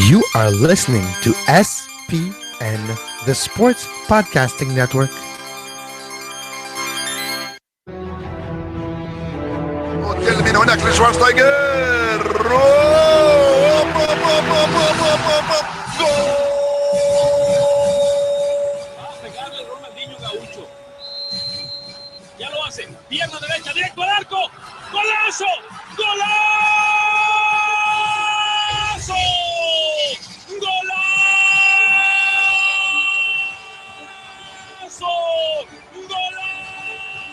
You are listening to SPN, the Sports Podcasting Network. وتكلمين هناك لشوارزنيجر. Pegarle Ronaldinho Gaucho. Ya lo hace. Pierna derecha, directo al arco. ¡Golazo! ¡Golazo! ¡Golazo! ¡Golazo!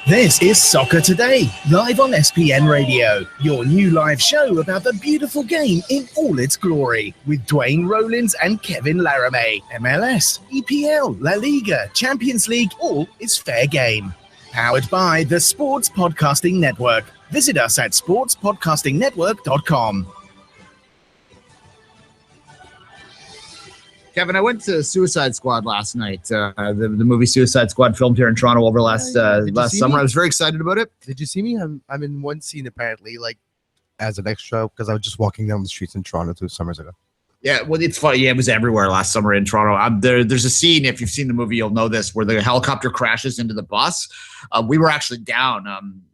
This is Soccer Today, live on SPN Radio, your new live show about the beautiful game in all its glory, with Duane, Rollins and Kevin Laramee. MLS, EPL, La Liga, Champions League, all is fair game. Powered by the Sports Podcasting Network. Visit us at sportspodcastingnetwork.com. Kevin, I went to Suicide Squad last night. The movie Suicide Squad filmed here in Toronto over last summer. Me? I was very excited about it. Did you see me? I'm in one scene apparently, like as an extra, because I was just walking down the streets in Toronto 2 summers ago. Yeah, well, it's funny. Yeah, it was everywhere last summer in Toronto. There's a scene, if you've seen the movie, you'll know this, where the helicopter crashes into the bus. We were actually down.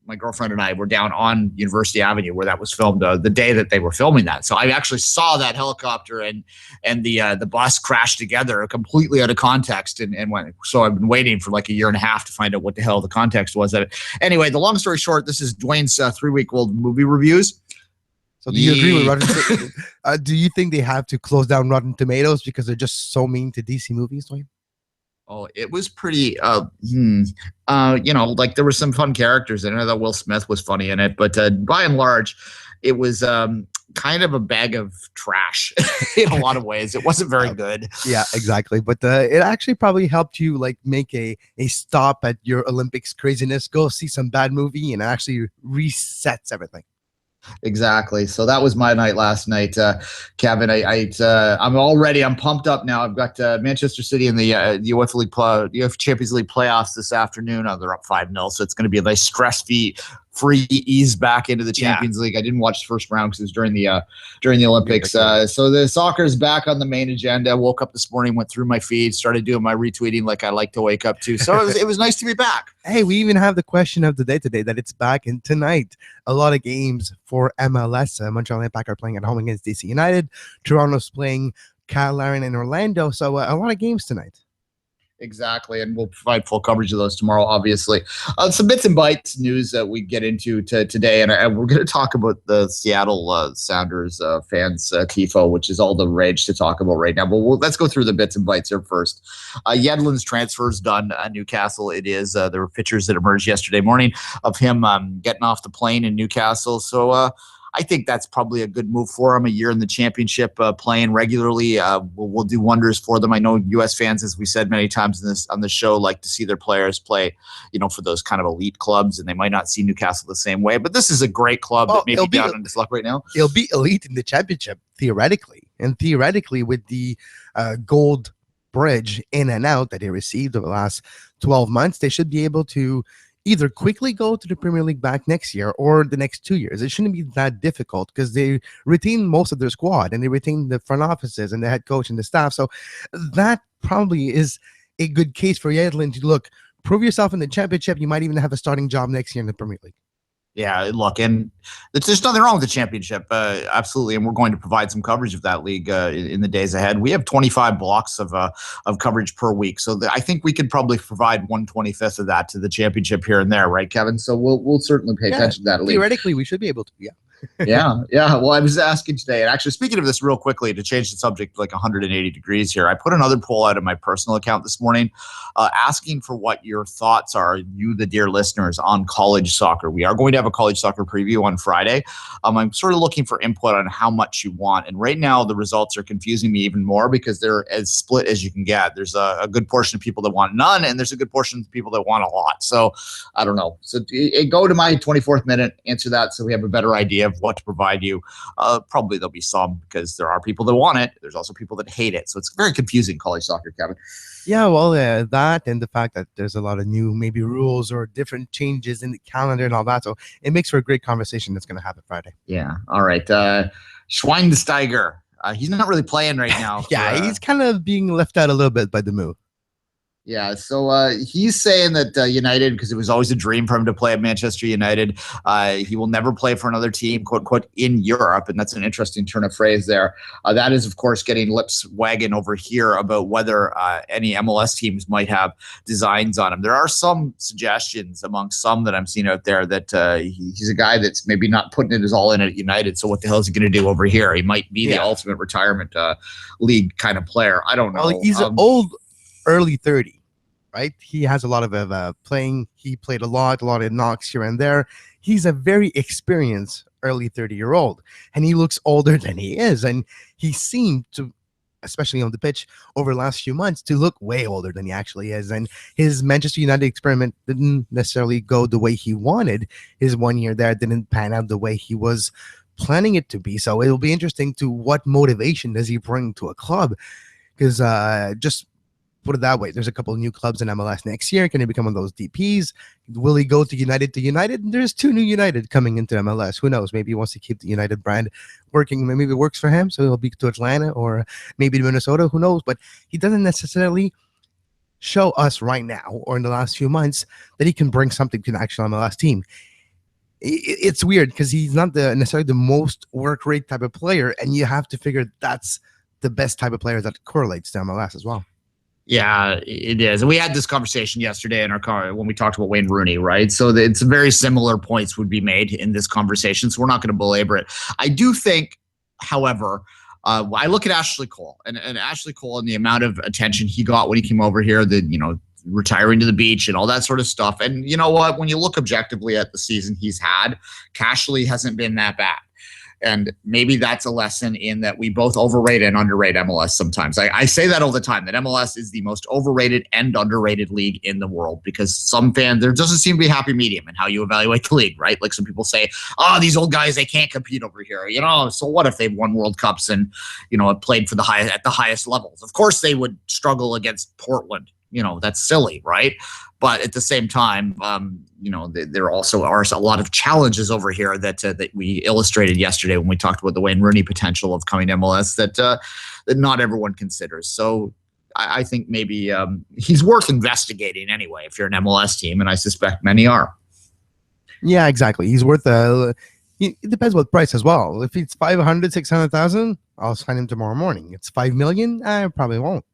My girlfriend and I were down on University Avenue where that was filmed the day that they were filming that. So I actually saw that helicopter and the bus crash together completely out of context and went. So I've been waiting for like a year and a half to find out what the hell the context was of it. Anyway, the long story short, this is Duane's 3-week-old movie reviews. So do you agree with Rotten Tomatoes? Do you think they have to close down Rotten Tomatoes because they're just so mean to DC movies, Duane? Oh, it was pretty, like there were some fun characters in it. I thought Will Smith was funny in it, but by and large, it was kind of a bag of trash in a lot of ways. It wasn't very good. Yeah, exactly. But it actually probably helped you like make a stop at your Olympics craziness, go see some bad movie, and it actually resets everything. Exactly. So that was my night last night, Kevin. I'm pumped up now. I've got Manchester City in the UEFA Champions League playoffs this afternoon. They're up 5-0, so it's going to be a nice stress-free ease back into the Champions League. I didn't watch the first round because it was during the Olympics. So the soccer is back on the main agenda. Woke up this morning, went through my feed, started doing my retweeting like I like to wake up to. So it was nice to be back. Hey, we even have the question of the day today that it's back, and tonight a lot of games for MLS. Montreal Impact are playing at home against DC United. Toronto's playing Laramee in Orlando. So a lot of games tonight. Exactly, and we'll provide full coverage of those tomorrow, obviously. Some bits and bites news that we get into today, and we're going to talk about the Seattle Sounders fans tifo, which is all the rage to talk about right now. But let's go through the bits and bites here first. Yedlin's transfer is done at Newcastle. It is. There were pictures that emerged yesterday morning of him getting off the plane in Newcastle. So I think that's probably a good move for him. A year in the championship, playing regularly will do wonders for them. I know U.S. fans, as we said many times on the show, like to see their players play, for those kind of elite clubs, and they might not see Newcastle the same way. But this is a great club that may be down in its luck right now. It'll be elite in the championship, theoretically. And theoretically, with the gold bridge in and out that they received over the last 12 months, they should be able to either quickly go to the Premier League back next year or the next 2 years. It shouldn't be that difficult because they retain most of their squad and they retain the front offices and the head coach and the staff. So that probably is a good case for Yedlin to look, prove yourself in the championship. You might even have a starting job next year in the Premier League. Yeah, look, and there's nothing wrong with the championship, absolutely, and we're going to provide some coverage of that league in the days ahead. We have 25 blocks of coverage per week, so I think we could probably provide 1/25 of that to the championship here and there, right, Kevin? So we'll certainly pay attention to that league. Theoretically, we should be able to, yeah. Yeah. Well, I was asking today, and actually speaking of this real quickly to change the subject like 180 degrees here, I put another poll out of my personal account this morning asking for what your thoughts are, you, the dear listeners, on college soccer. We are going to have a college soccer preview on Friday. I'm sort of looking for input on how much you want. And right now the results are confusing me even more because they're as split as you can get. There's a good portion of people that want none, and there's a good portion of people that want a lot. So I don't know. So go to my 24th minute, answer that so we have a better idea of what to provide you. Probably there'll be some because there are people that want it. There's also people that hate it. So it's very confusing, college soccer, Kevin. Yeah, well, that and the fact that there's a lot of new maybe rules or different changes in the calendar and all that. So it makes for a great conversation that's going to happen Friday. Yeah. All right. Schweinsteiger He's not really playing right now. Yeah, he's kind of being left out a little bit by the move. Yeah, so he's saying that United, because it was always a dream for him to play at Manchester United, he will never play for another team, quote, quote, in Europe. And that's an interesting turn of phrase there. That is, of course, getting lips wagging over here about whether any MLS teams might have designs on him. There are some suggestions among some that I'm seeing out there that he's a guy that's maybe not putting it as all in at United. So what the hell is he going to do over here? He might be the ultimate retirement league kind of player. I don't know. Well, he's an old, early 30, right? He has a lot of playing. He played a lot of knocks here and there. He's a very experienced early 30-year-old, and he looks older than he is. And he seemed to, especially on the pitch over the last few months, to look way older than he actually is. And his Manchester United experiment didn't necessarily go the way he wanted. His 1 year there didn't pan out the way he was planning it to be. So it'll be interesting to what motivation does he bring to a club, because just put it that way, there's a couple of new clubs in MLS next year. Can he become one of those DPs? Will he go to United? There's 2 new United coming into MLS. Who knows? Maybe he wants to keep the United brand working. Maybe it works for him, so he'll be to Atlanta or maybe to Minnesota. Who knows? But he doesn't necessarily show us right now or in the last few months that he can bring something to an actual MLS team. It's weird because he's not necessarily the most work rate type of player, and you have to figure that's the best type of player that correlates to MLS as well. Yeah, it is. And we had this conversation yesterday in our car when we talked about Wayne Rooney, right? So it's very similar points would be made in this conversation. So we're not going to belabor it. I do think, however, I look at Ashley Cole and Ashley Cole and the amount of attention he got when he came over here, retiring to the beach and all that sort of stuff. And you know what? When you look objectively at the season he's had, casually hasn't been that bad. And maybe that's a lesson in that we both overrate and underrate MLS sometimes. I say that all the time, that MLS is the most overrated and underrated league in the world, because some fans, there doesn't seem to be a happy medium in how you evaluate the league, right? Like some people say, these old guys, they can't compete over here. So what if they've won World Cups and, have played for at the highest levels? Of course they would struggle against Portland. That's silly, right? But at the same time, there also are a lot of challenges over here that we illustrated yesterday when we talked about the Wayne Rooney potential of coming to MLS that not everyone considers. So I think maybe he's worth investigating anyway if you're an MLS team, and I suspect many are. Yeah, exactly. He's worth it depends what price as well. If it's 500, 600,000, I'll sign him tomorrow morning. It's 5 million, I probably won't.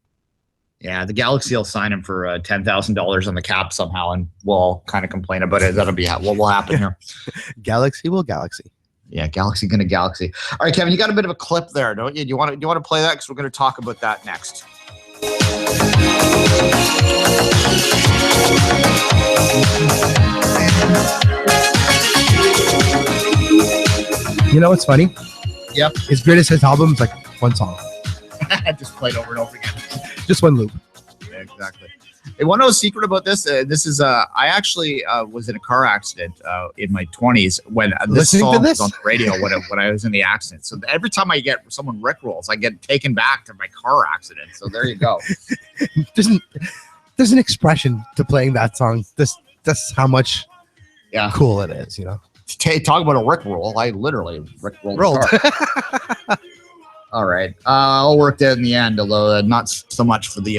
Yeah, the Galaxy will sign him for $10,000 on the cap somehow, and we'll kind of complain about it. That'll be what will happen here. Galaxy will Galaxy. Yeah, Galaxy gonna Galaxy. All right, Kevin, you got a bit of a clip there, don't you? Do you want to play that? Because we're going to talk about that next. You know what's funny? Yep. His greatest hits album is like one song. Just played over and over again. Just one loop. Yeah, exactly. Hey, want to know a secret about this? This is I actually was in a car accident in my 20s when this song was on the radio when I was in the accident. So every time I get someone rickrolls, I get taken back to my car accident. So there you go. There's an expression to playing that song. That's how much cool it is, Talk about a rickroll. I literally rickrolled the car. All right. All worked out in the end, although not so much for the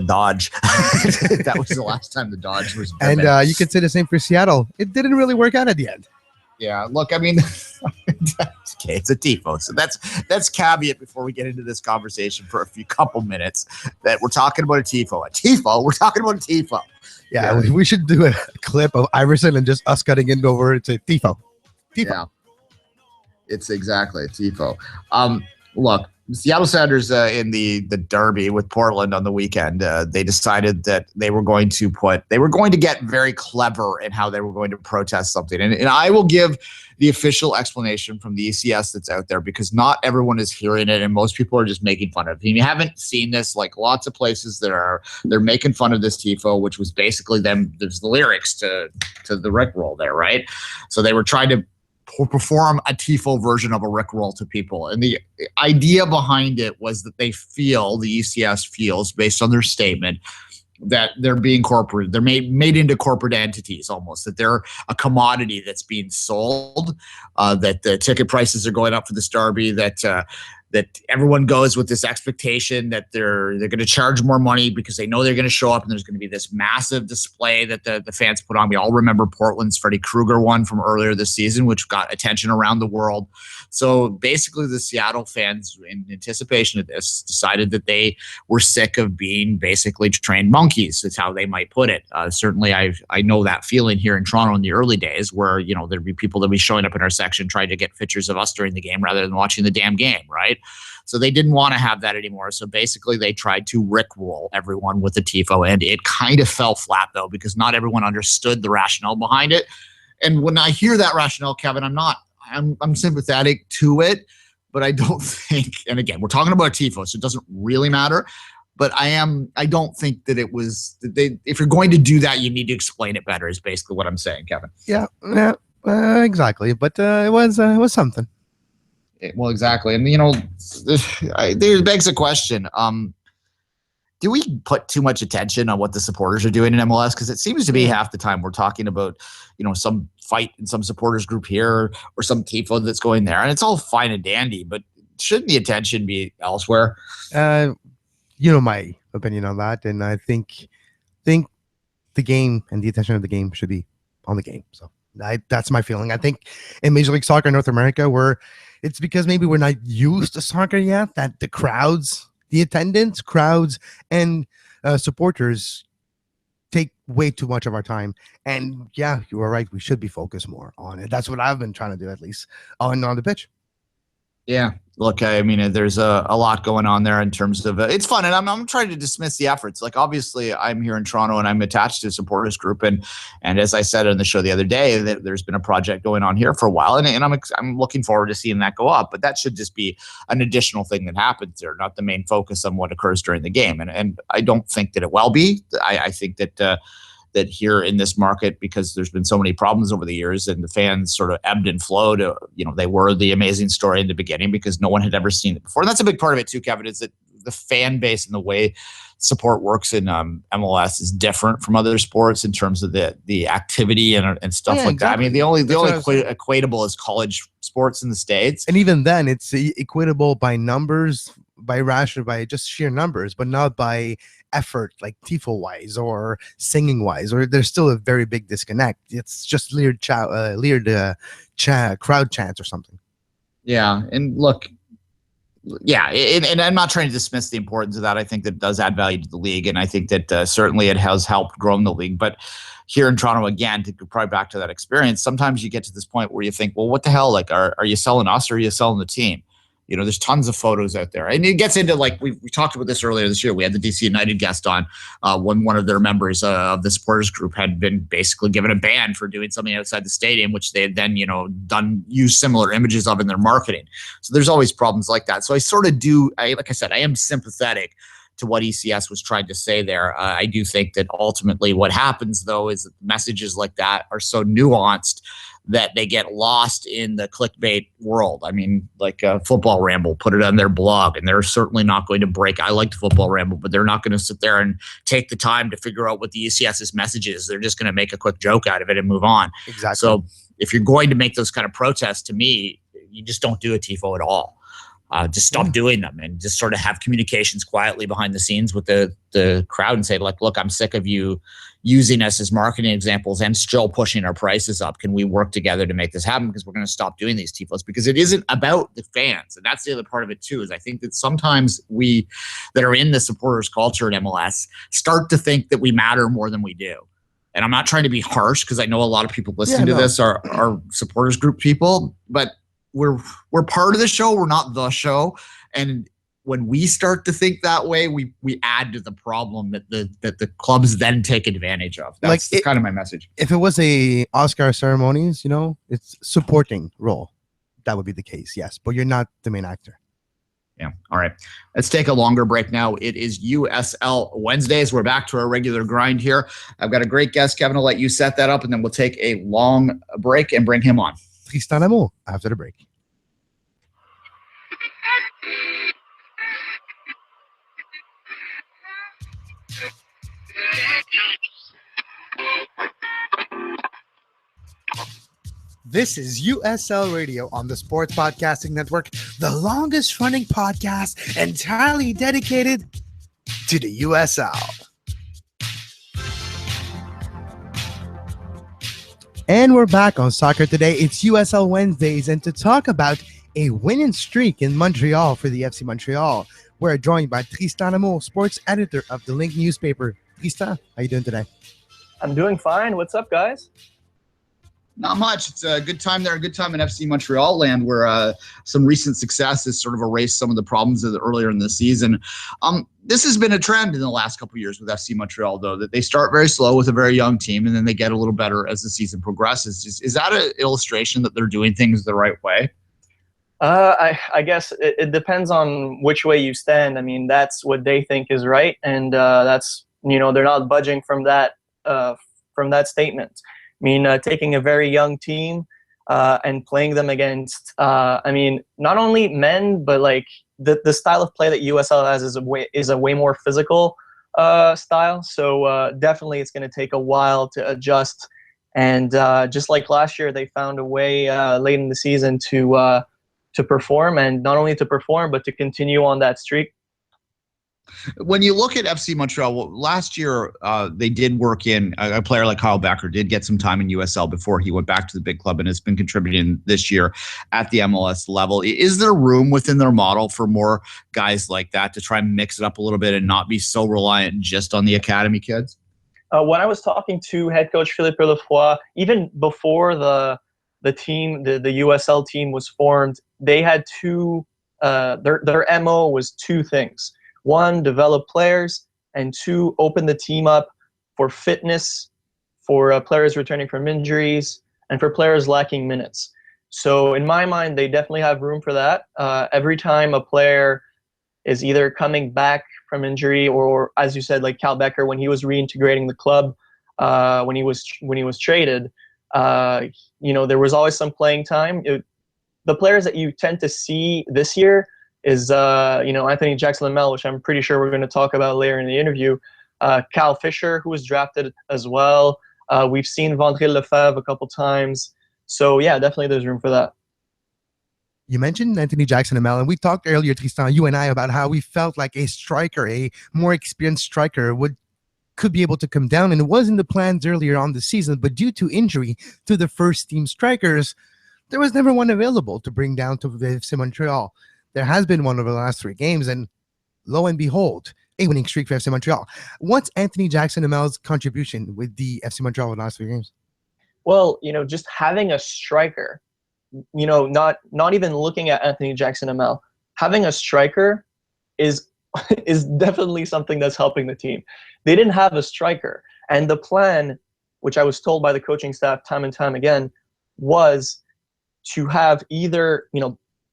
Dodge. That was the last time the Dodge was driven. And you could say the same for Seattle. It didn't really work out at the end. Yeah. Look, I mean, okay, it's a tifo. So that's caveat before we get into this conversation for a couple minutes that we're talking about a tifo. We're talking about a tifo. Yeah. We should do a clip of Iverson and just us cutting in over it to tifo. Yeah. It's exactly a tifo. Look, Seattle Sounders in the derby with Portland on the weekend, they decided that they were going to get very clever in how they were going to protest something. And I will give the official explanation from the ECS that's out there, because not everyone is hearing it and most people are just making fun of it. And you haven't seen this, like lots of places they're making fun of this tifo, which was basically there's the lyrics to the Rickroll there, right? So they were trying to perform a tifo version of a Rickroll to people. And the idea behind it was that the ECS feels, based on their statement, that they're being corporate. They're made into corporate entities almost, that they're a commodity that's being sold, that the ticket prices are going up for this derby, that that everyone goes with this expectation that they're going to charge more money because they know they're going to show up and there's going to be this massive display that the fans put on. We all remember Portland's Freddy Krueger one from earlier this season, which got attention around the world. So basically the Seattle fans, in anticipation of this, decided that they were sick of being basically trained monkeys. That's how they might put it. Certainly I know that feeling here in Toronto in the early days where, there'd be people that would be showing up in our section trying to get pictures of us during the game rather than watching the damn game, right? So they didn't want to have that anymore. So basically they tried to rickroll everyone with the TIFO, and it kind of fell flat though, because not everyone understood the rationale behind it. And when I hear that rationale, Kevin, I'm sympathetic to it, but I don't think, and again, we're talking about TIFO, so it doesn't really matter. But I don't think that it was, if you're going to do that, you need to explain it better, is basically what I'm saying, Kevin. Yeah, exactly. But it was something. Well, exactly. And, there begs a question. Do we put too much attention on what the supporters are doing in MLS? Because it seems to be half the time we're talking about, some fight in some supporters group here or some TIFO that's going there. And it's all fine and dandy, but shouldn't the attention be elsewhere? My opinion on that. And I think the game and the attention of the game should be on the game. So that's my feeling. I think in Major League Soccer in North America, it's because maybe we're not used to soccer yet, that the crowds, the attendance, crowds, and supporters take way too much of our time. And yeah, you are right. We should be focused more on it. That's what I've been trying to do, at least on the pitch. Yeah. Look, I mean, there's a lot going on there in terms of it's fun, and I'm trying to dismiss the efforts. Like, obviously, I'm here in Toronto and I'm attached to a supporters group, and as I said on the show the other day, that there's been a project going on here for a while, and I'm looking forward to seeing that go up. But that should just be an additional thing that happens there, not the main focus on what occurs during the game. And I don't think that it will be. I think that here in this market, because there's been so many problems over the years and the fans sort of ebbed and flowed, they were the amazing story in the beginning because no one had ever seen it before. And that's a big part of it too, Kevin, is that the fan base and the way support works in MLS is different from other sports in terms of the activity and stuff like that. I mean, the only equatable is college sports in the States. And even then it's equatable by numbers, by just sheer numbers, but not by effort, like TIFO wise or singing wise, or there's still a very big disconnect. It's just crowd chants or something. Yeah. And look, yeah, and I'm not trying to dismiss the importance of that. I think that it does add value to the league, and I think that certainly it has helped grow the league. But here in Toronto, again, to go probably back to that experience, sometimes you get to this point where you think, well, what the hell? Like, are you selling us or are you selling the team? There's tons of photos out there. And it gets into, like, we talked about this earlier this year. We had the DC United guest on when one of their members of the supporters group had been basically given a ban for doing something outside the stadium, which they had then, used similar images of in their marketing. So there's always problems like that. So I sort of like I said, I am sympathetic to what ECS was trying to say there. I do think that ultimately what happens, though, is that messages like that are so nuanced that they get lost in the clickbait world. I mean, like Football Ramble put it on their blog, and they're certainly not going to break. I liked Football Ramble, but they're not going to sit there and take the time to figure out what the ECS's message is. They're just going to make a quick joke out of it and move on. Exactly. So if you're going to make those kind of protests, to me, you just don't do a TIFO at all. Just stop doing them and just sort of have communications quietly behind the scenes with the crowd and say, like, look, I'm sick of you using us as marketing examples and still pushing our prices up. Can we work together to make this happen? Because we're going to stop doing these TIFOs, because it isn't about the fans. And that's the other part of it too, is I think that sometimes we that are in the supporters culture in MLS start to think that we matter more than we do. And I'm not trying to be harsh, because I know a lot of people listening to this are supporters group people, but we're part of the show. We're not the show. And when we start to think that way, we add to the problem that the clubs then take advantage of. That's kind of my message. If it was a Oscar ceremonies, it's supporting role. That would be the case, yes. But you're not the main actor. Yeah. All right. Let's take a longer break now. It is USL Wednesdays. We're back to our regular grind here. I've got a great guest, Kevin. I'll let you set that up, and then we'll take a long break and bring him on. Tristan Amo after the break. This is USL Radio on the Sports Podcasting Network, the longest running podcast entirely dedicated to the USL. And we're back on Soccer Today. It's USL Wednesdays, and to talk about a winning streak in Montreal for the FC Montreal, we're joined by Tristan Amour, sports editor of the Ligue newspaper. Tristan, how you doing today? I'm doing fine. What's up, guys? Not much. It's a good time there, a good time in FC Montreal land where some recent success has sort of erased some of the problems of earlier in the season. This has been a trend in the last couple of years with FC Montreal, though, that they start very slow with a very young team and then they get a little better as the season progresses. Is that an illustration that they're doing things the right way? I guess it depends on which way you stand. I mean, that's what they think is right, and that's, they're not budging from that statement. I mean, taking a very young team and playing them against, not only men, but like the style of play that USL has is a way more physical style. So definitely it's going to take a while to adjust. And just like last year, they found a way late in the season to perform, and not only to perform, but to continue on that streak. When you look at FC Montreal, last year they did work in a player like Kyle Becker did get some time in USL before he went back to the big club and has been contributing this year at the MLS level. Is there room within their model for more guys like that to try and mix it up a little bit and not be so reliant just on the academy kids? When I was talking to head coach Philippe Lefroy, even before the team, the USL team was formed, they had their MO was two things. One, develop players, and two, open the team up for fitness, for players returning from injuries, and for players lacking minutes. So in my mind, they definitely have room for that. Every time a player is either coming back from injury or, as you said, like Cal Becker, when he was reintegrating the club, when he was traded, there was always some playing time. The players that you tend to see this year is, Anthony Jackson-Lamel, which I'm pretty sure we're going to talk about later in the interview. Cal Fisher, who was drafted as well. We've seen Vandril Lefebvre a couple times. So, yeah, definitely there's room for that. You mentioned Anthony Jackson-Lamel, and we talked earlier, Tristan, you and I, about how we felt like a striker, a more experienced striker could be able to come down, and it was in the plans earlier on the season, but due to injury to the first team strikers, there was never one available to bring down to the FC Montreal. There has been one over the last 3 games, and lo and behold, a winning streak for FC Montreal. What's Anthony Jackson-Lamel's contribution with the FC Montreal over the last 3 games? Well, just having a striker, not even looking at Anthony Jackson-Lamel, having a striker is definitely something that's helping the team. They didn't have a striker, and the plan, which I was told by the coaching staff time and time again, was to have either,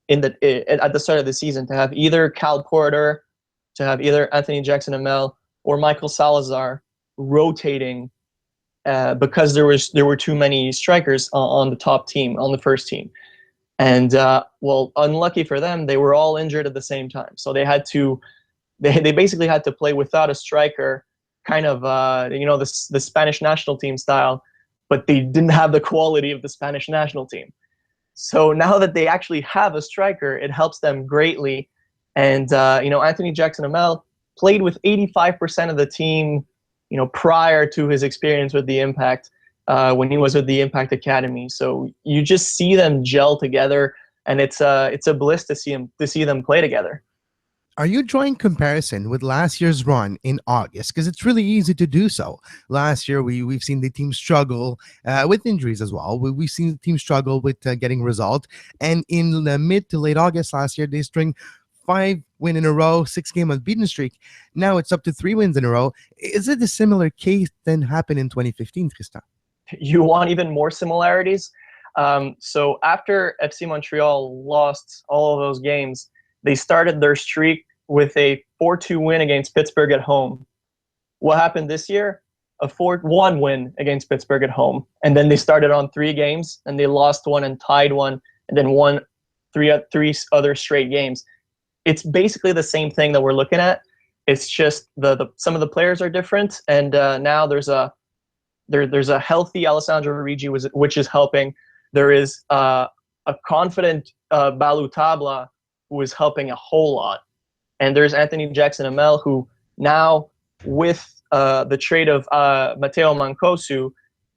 at the start of the season, to have either Cal Porter, to have either Anthony Jackson-Lamel or Michael Salazar rotating because there were too many strikers on the top team, on the first team. And, unlucky for them, they were all injured at the same time. So they basically had to play without a striker, kind of, the Spanish national team style, but they didn't have the quality of the Spanish national team. So now that they actually have a striker, it helps them greatly. And, Anthony Jackson-Lamel played with 85% of the team, prior to his experience with the Impact, when he was with the Impact Academy. So you just see them gel together, and it's a bliss to see them play together. Are you drawing comparison with last year's run in August? Because it's really easy to do so. Last year, we've seen the team struggle with injuries as well. We've seen the team struggle with getting results. And in the mid to late August last year, they string 5 wins in a row, 6-game unbeaten streak. Now it's up to 3 wins in a row. Is it a similar case than happened in 2015, Tristan? You want even more similarities? So after FC Montreal lost all of those games, they started their streak with a 4-2 win against Pittsburgh at home. What happened this year? A 4-1 win against Pittsburgh at home. And then they started on 3 games, and they lost 1 and tied 1, and then won 3 other straight games. It's basically the same thing that we're looking at. It's just some of the players are different, and now there's a healthy Alessandro Riggi, which is helping. there is a confident Balu Tabla who is helping a whole lot. And there's Anthony Jackson-Amel, who now, with the trade of Matteo Mancosu,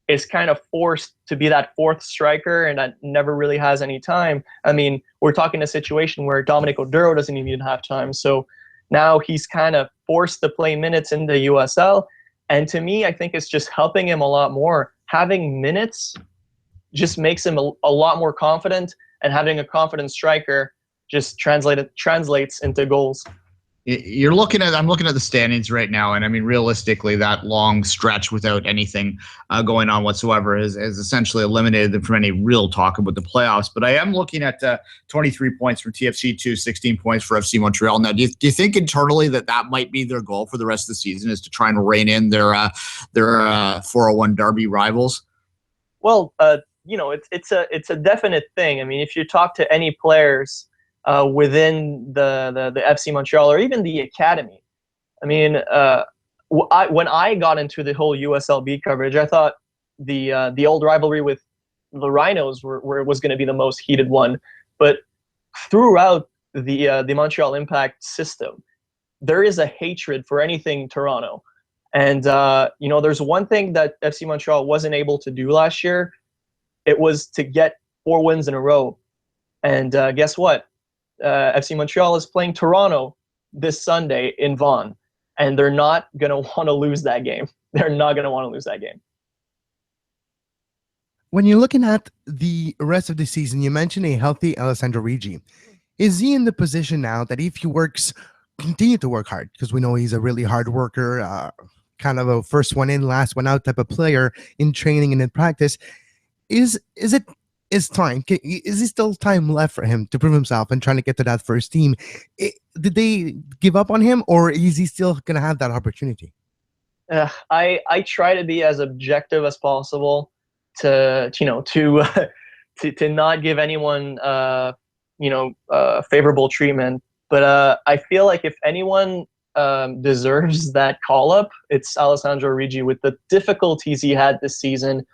is kind of forced to be that fourth striker and that never really has any time. I mean, we're talking a situation where Dominic Oduro doesn't even have time. So now he's kind of forced to play minutes in the USL. And to me, I think it's just helping him a lot more. Having minutes just makes him a lot more confident, and having a confident striker just translates into goals. I'm looking at the standings right now, and I mean, realistically, that long stretch without anything going on whatsoever has essentially eliminated them from any real talk about the playoffs. But I am looking at 23 points for TFC2, 16 points for FC Montreal. Now, do you think internally that might be their goal for the rest of the season, is to try and rein in their 401 derby rivals? Well, it's a definite thing. I mean, if you talk to any players within the FC Montreal or even the academy, I mean, when I got into the whole USLB coverage, I thought the old rivalry with the Rhinos was going to be the most heated one. But throughout the Montreal Impact system, there is a hatred for anything Toronto. And there's one thing that FC Montreal wasn't able to do last year. It was to get 4 wins in a row. And guess what? FC Montreal is playing Toronto this Sunday in Vaughan, and they're not going to want to lose that game. They're not going to want to lose that game. When you're looking at the rest of the season, you mentioned a healthy Alessandro Rigi. Is he in the position now that if he continue to work hard, because we know he's a really hard worker, kind of a first one in, last one out type of player in training and in practice, is he still time left for him to prove himself and trying to get to that first team? Did they give up on him, or is he still going to have that opportunity? I try to be as objective as possible to not give anyone favorable treatment. But I feel like if anyone deserves that call up, it's Alessandro Rigi, with the difficulties he had this season,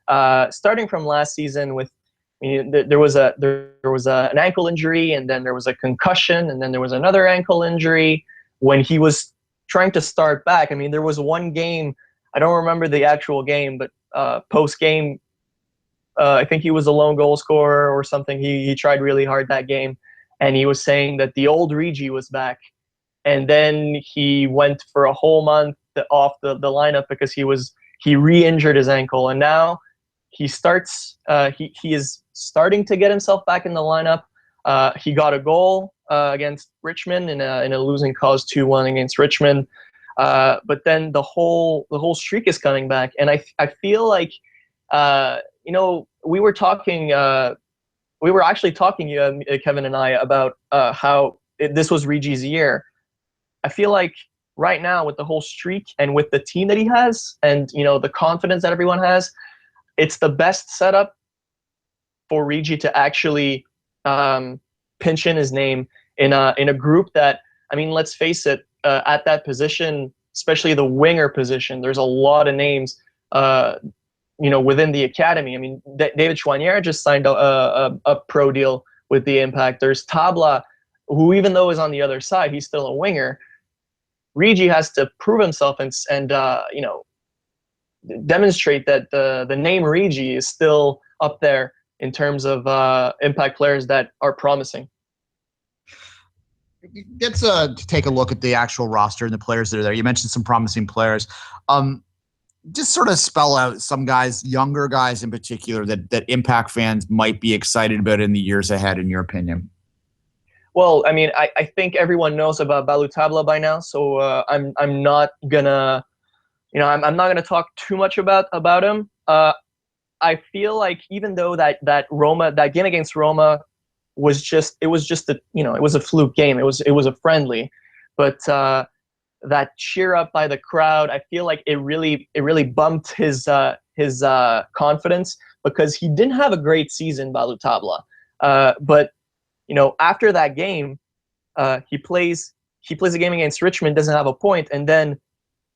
starting from last season with. There was an ankle injury, and then there was a concussion, and then there was another ankle injury when he was trying to start back. I mean, there was one game, I don't remember the actual game, but post game, I think he was a lone goal scorer or something. He tried really hard that game, and he was saying that the old Rigi was back, and then he went for a whole month off the lineup because he re-injured his ankle, and now he starts. He is starting to get himself back in the lineup. He got a goal against Richmond in a losing cause 2-1 against Richmond. But then the whole streak is coming back, and I feel like we were talking. We were actually talking, Kevin and I, about how this was Rigi's year. I feel like right now, with the whole streak and with the team that he has, and the confidence that everyone has, it's the best setup for Rigi to actually pinch in his name in a group that, I mean, let's face it, at that position, especially the winger position, there's a lot of names, within the academy. I mean, David Chouanière just signed a pro deal with the Impact. There's Tabla, who, even though is on the other side, he's still a winger. Rigi has to prove himself and demonstrate that the name Rigi is still up there in terms of Impact players that are promising. Let's take a look at the actual roster and the players that are there. You mentioned some promising players. Just sort of spell out some guys, younger guys in particular, that Impact fans might be excited about in the years ahead, in your opinion. Well, I mean, I think everyone knows about Balu Tabla by now, so I'm not gonna, I'm not gonna talk too much about him. I feel like even though that game against Roma was just a fluke game. It was a friendly, but that cheer up by the crowd, I feel like it really bumped his confidence, because he didn't have a great season, Balu Tabla. But after that game, he plays a game against Richmond, doesn't have a point, and then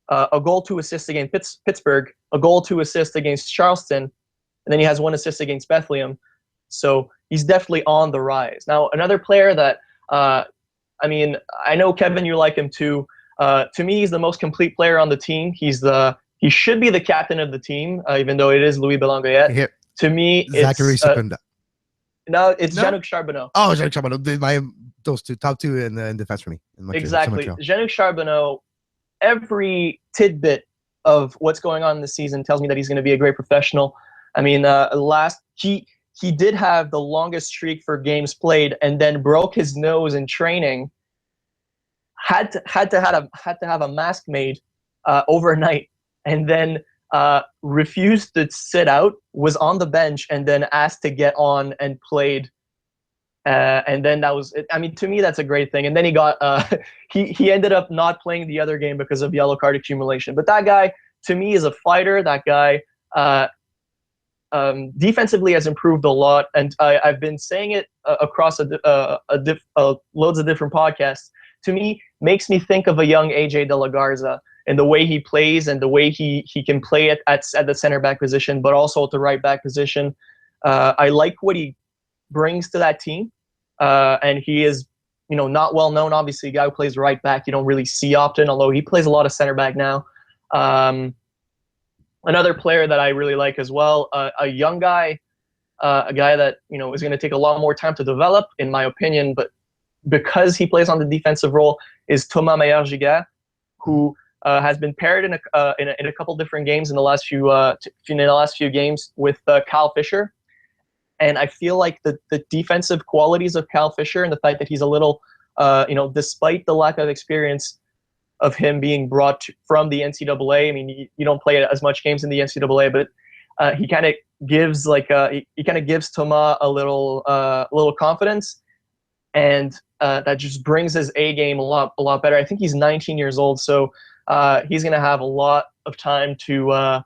a goal, 2 assists against Pittsburgh, a goal, 2 assists against Charleston, and then he has 1 assist against Bethlehem. So he's definitely on the rise. Now, another player that, I mean, I know, Kevin, you like him too. To me, he's the most complete player on the team. He should be the captain of the team, even though it is Louis Belangoyet. To me, Zachary Secunda. No, it's Jean-Luc Charbonneau. Oh, Jean-Luc Charbonneau. Those two, top two in defense for me. Exactly. Jean-Luc Charbonneau, every tidbit of what's going on this season tells me that he's going to be a great professional. I mean, he did have the longest streak for games played, and then broke his nose in training. Had to have a mask made overnight, and then refused to sit out. Was on the bench, and then asked to get on and played. And then that was, I mean, to me, that's a great thing. And then he got, he ended up not playing the other game because of yellow card accumulation. But that guy, to me, is a fighter. That guy defensively has improved a lot. And I've been saying it across loads of different podcasts. To me, makes me think of a young AJ De La Garza, and the way he plays and the way he can play at the center back position, but also at the right back position. I like what he brings to that team, and he is, not well known. Obviously, a guy who plays right back you don't really see often, although he plays a lot of center back now. Another player that I really like as well, a young guy, a guy that is going to take a lot more time to develop, in my opinion, but because he plays on the defensive role, is Thomas Meyer-Giguère, who has been paired in a couple different games in the last few games with Kyle Fisher. And I feel like the defensive qualities of Kyle Fisher, and the fact that he's a little, despite the lack of experience of him being brought from the NCAA. I mean, you don't play as much games in the NCAA, but he kind of gives Thomas a little confidence, and that just brings his A game a lot better. I think he's 19 years old, so he's going to have a lot of time to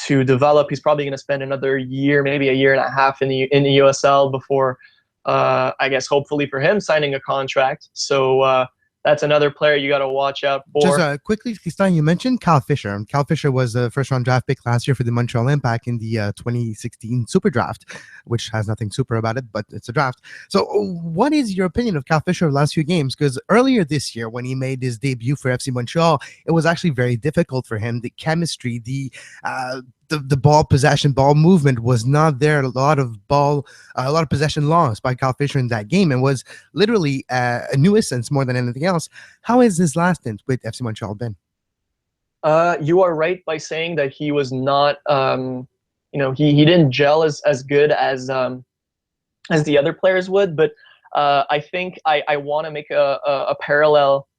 develop. He's probably going to spend another year, maybe a year and a half in the USL before, I guess, hopefully for him, signing a contract. So that's another player you got to watch out for. Just quickly, Tristan, you mentioned Kyle Fisher. Kyle Fisher was the first-round draft pick last year for the Montreal Impact in the 2016 Super Draft, which has nothing super about it, but it's a draft. So what is your opinion of Kyle Fisher the last few games? Because earlier this year, when he made his debut for FC Montreal, it was actually very difficult for him. The chemistry, the ball possession, ball movement was not there. A lot of possession lost by Kyle Fisher in that game, and was literally a nuisance more than anything else. How has his last stint with FC Montreal been? You are right by saying that he was not, he didn't gel as good as the other players would. But I think I want to make a parallel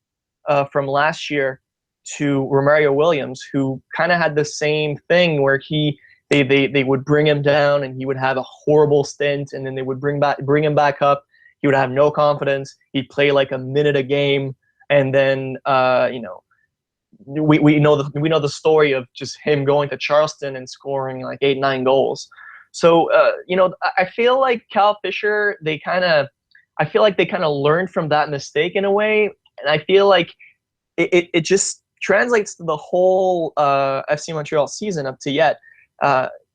from last year to Romario Williams, who kind of had the same thing where they would bring him down and he would have a horrible stint, and then they would bring him back up. He would have no confidence. He'd play like a minute a game, and then we know the story of just him going to Charleston and scoring like 8-9 goals. So I feel like Kyle Fisher, they kind of learned from that mistake in a way, and I feel like it just translates to the whole FC Montreal season up to yet.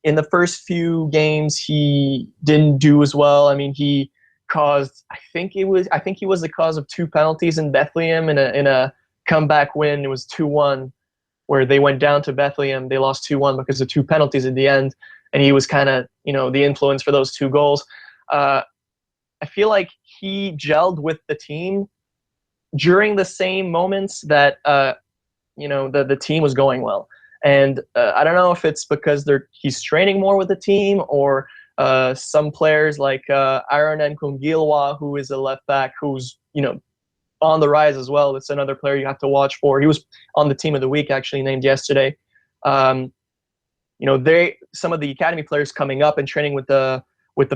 In the first few games, he didn't do as well. I mean, he caused, I think he was the cause of 2 penalties in Bethlehem in a comeback win. It was 2-1, where they went down to Bethlehem. They lost 2-1 because of 2 penalties at the end, and he was kind of the influence for those 2 goals. I feel like he gelled with the team during the same moments that the team was going well. And I don't know if it's because he's training more with the team, or some players like Aaron Nkongilwa, who is a left back, who's on the rise as well. That's another player you have to watch for. He was on the team of the week, actually, named yesterday. Some of the academy players coming up and training with the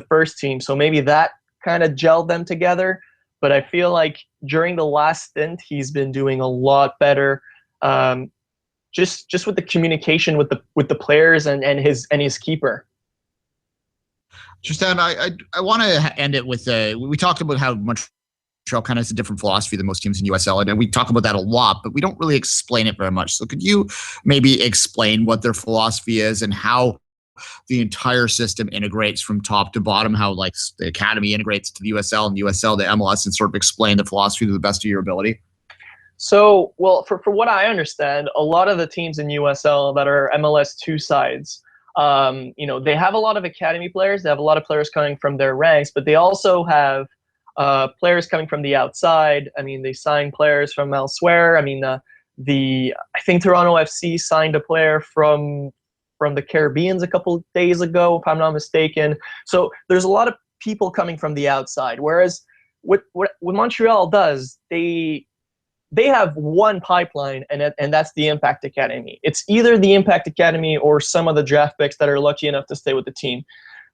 first team, so maybe that kind of gelled them together. But I feel like during the last stint, he's been doing a lot better. Just with the communication with the players and his keeper. Tristan, I want to end it with we talked about how Montreal kind of has a different philosophy than most teams in USL, and we talk about that a lot, but we don't really explain it very much. So could you maybe explain what their philosophy is and how the entire system integrates from top to bottom, how like the academy integrates to the USL and the USL to MLS, and sort of explain the philosophy to the best of your ability? So, well, for what I understand, a lot of the teams in USL that are MLS two sides, they have a lot of academy players. They have a lot of players coming from their ranks, but they also have players coming from the outside. I mean, they sign players from elsewhere. I mean, I think Toronto FC signed a player from the Caribbeans a couple of days ago, if I'm not mistaken. So there's a lot of people coming from the outside. Whereas what Montreal does, they have one pipeline, and that's the Impact Academy. It's either the Impact Academy or some of the draft picks that are lucky enough to stay with the team.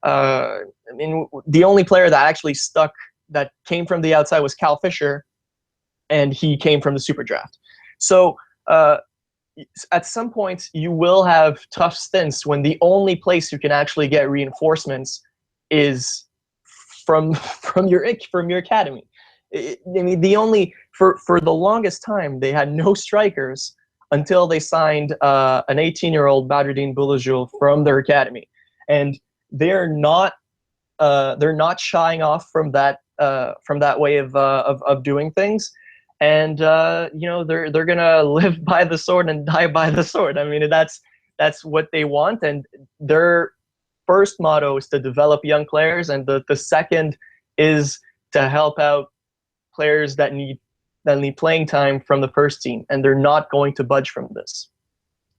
I mean, the only player that actually stuck that came from the outside was Cal Fisher, and he came from the Super Draft. So at some point, you will have tough stints when the only place you can actually get reinforcements is from your academy. I mean, for the longest time, they had no strikers until they signed an 18-year-old Badruddin Boulajoul from their academy, and they're not shying off from that way of doing things. And they're gonna live by the sword and die by the sword. I mean, that's what they want, and their first motto is to develop young players, and the second is to help out players that need playing time from the first team, and they're not going to budge from this.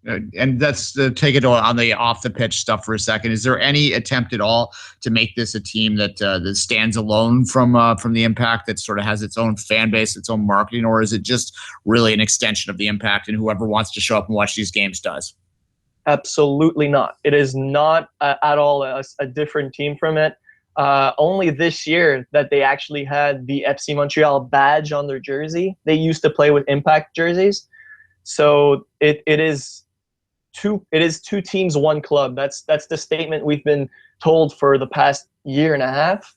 And that's take it on the off the pitch stuff for a second. Is there any attempt at all to make this a team that stands alone from the Impact, that sort of has its own fan base, its own marketing, or is it just really an extension of the Impact and whoever wants to show up and watch these games does? Absolutely not. It is not at all a different team from it. Only this year that they actually had the FC Montreal badge on their jersey. They used to play with Impact jerseys, so it is two teams, one club. That's the statement we've been told for the past year and a half.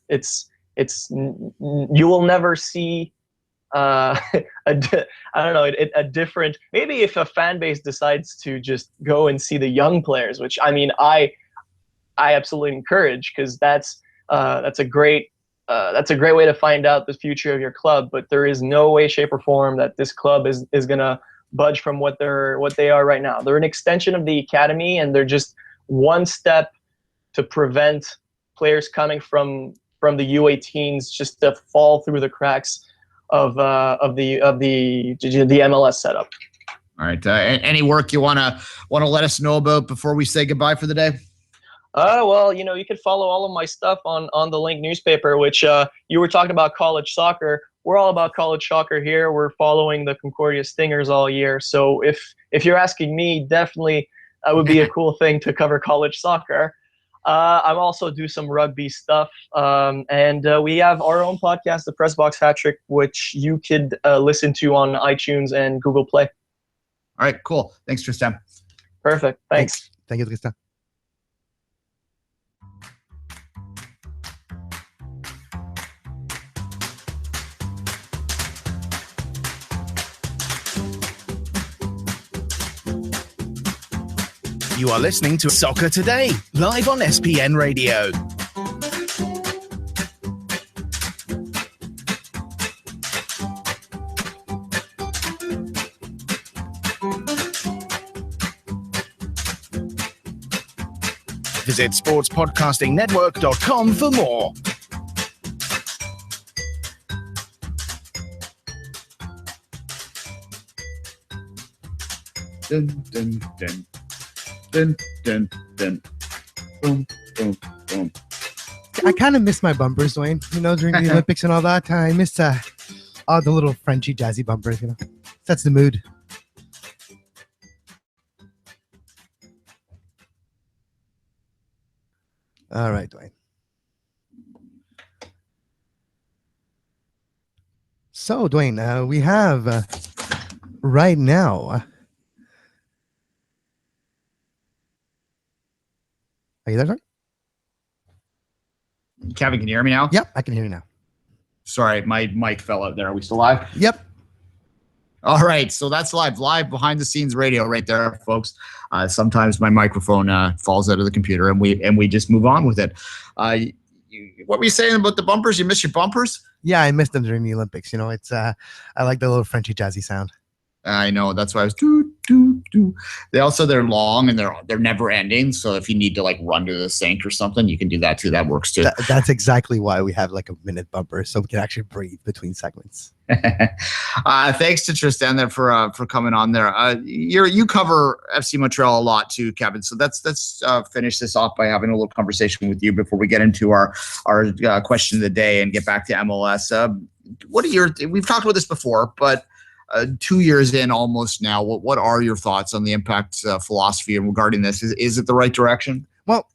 You will never see a different. Maybe if a fan base decides to just go and see the young players, which I mean I absolutely encourage, because that's a great way to find out the future of your club. But there is no way, shape, or form that this club is gonna budge from what they are right now. They're an extension of the academy, and they're just one step to prevent players coming from the U18s just to fall through the cracks of the MLS setup. All right. Any work you wanna let us know about before we say goodbye for the day? Well, you could follow all of my stuff on the Link newspaper, which you were talking about college soccer. We're all about college soccer here. We're following the Concordia Stingers all year. So if you're asking me, definitely that would be a cool thing to cover college soccer. I also do some rugby stuff. And we have our own podcast, The Press Box Hat-Trick, which you could listen to on iTunes and Google Play. All right, cool. Thanks, Tristan. Perfect. Thanks. Thank you, Tristan. You are listening to Soccer Today, live on SPN Radio. Visit sportspodcastingnetwork.com for more. Dun, dun, dun. Dun, dun, dun. Boom, boom, boom. I kind of miss my bumpers, Duane, during the Olympics and all that. I miss all the little Frenchy jazzy bumpers, That's the mood. All right, Duane. So, Duane, we have right now... Are you there, sir? Kevin, can you hear me now? Yep, I can hear you now. Sorry, my mic fell out there. Are we still live? Yep. All right, so that's live behind the scenes radio right there, folks. Sometimes my microphone falls out of the computer, and we just move on with it. What were you saying about the bumpers? You miss your bumpers? Yeah, I missed them during the Olympics. It's I like the little Frenchy jazzy sound. I know, that's why I was do. They're long and they're never ending. So if you need to like run to the sink or something, you can do that too. That works too. That's exactly why we have like a minute bumper, so we can actually breathe between segments. Thanks to Tristan there for coming on there. You cover FC Montreal a lot too, Kevin. So let's finish this off by having a little conversation with you before we get into our question of the day and get back to MLS. We've talked about this before, but 2 years in almost now, what are your thoughts on the impact philosophy regarding this? Is it the right direction? Well,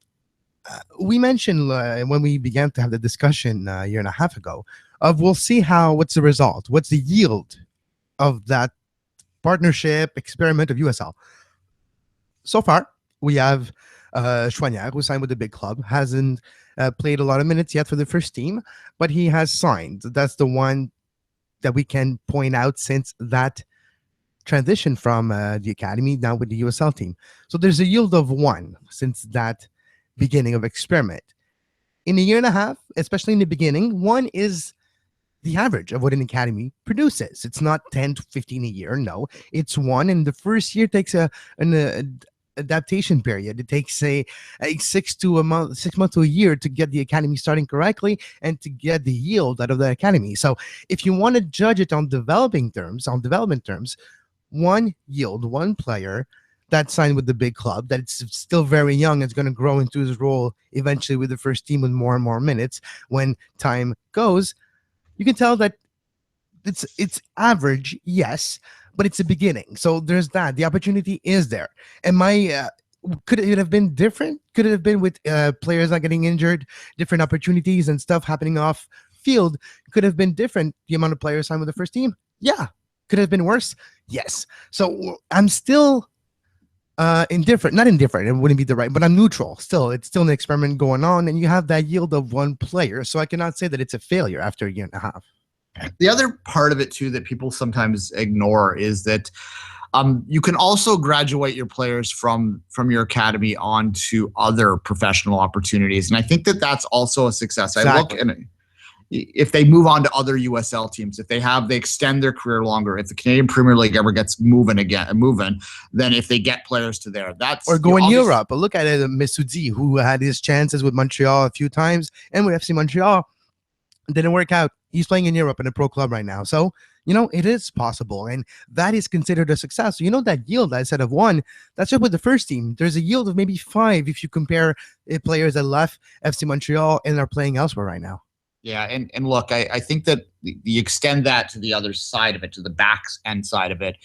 we mentioned when we began to have the discussion a year and a half ago of we'll see what's the result, what's the yield of that partnership experiment of USL. So far, we have Chouanière, who signed with the big club, hasn't played a lot of minutes yet for the first team, but he has signed. That's the one that we can point out since that transition from the academy now with the USL team. So there's a yield of 1 since that beginning of experiment. In a year and a half, especially in the beginning, 1 is the average of what an academy produces. It's not 10 to 15 a year. No, it's 1. And the first year takes an adaptation period. It takes a 6 months to a year to get the academy starting correctly and to get the yield out of the academy. So if you want to judge it on development terms, 1 yield, 1 player that signed with the big club, that it's still very young, is going to grow into his role eventually with the first team with more and more minutes when time goes. You can tell that it's average, yes, but it's a beginning. So there's that. The opportunity is there. And could it have been different? Could it have been with players not getting injured, different opportunities and stuff happening off field? Could have been different, the amount of players signed with the first team? Yeah. Could it have been worse? Yes. So I'm still indifferent. Not indifferent, it wouldn't be the right, but I'm neutral. Still, it's still an experiment going on, and you have that yield of 1 player. So I cannot say that it's a failure after a year and a half. The other part of it too that people sometimes ignore is that you can also graduate your players from your academy onto other professional opportunities, and I think that that's also a success. Exactly. I look and if they move on to other USL teams, if they extend their career longer, if the Canadian Premier League ever gets moving, then if they get players to there, that's or go in Europe. But look at it, Messoudi, who had his chances with Montreal a few times and with FC Montreal, didn't work out. He's playing in Europe in a pro club right now. So, it is possible. And that is considered a success. So, that yield I said of 1, that's just with the first team. There's a yield of maybe 5 if you compare players that left FC Montreal and are playing elsewhere right now. Yeah, and look, I think that you extend that to the other side of it, to the back end side of it.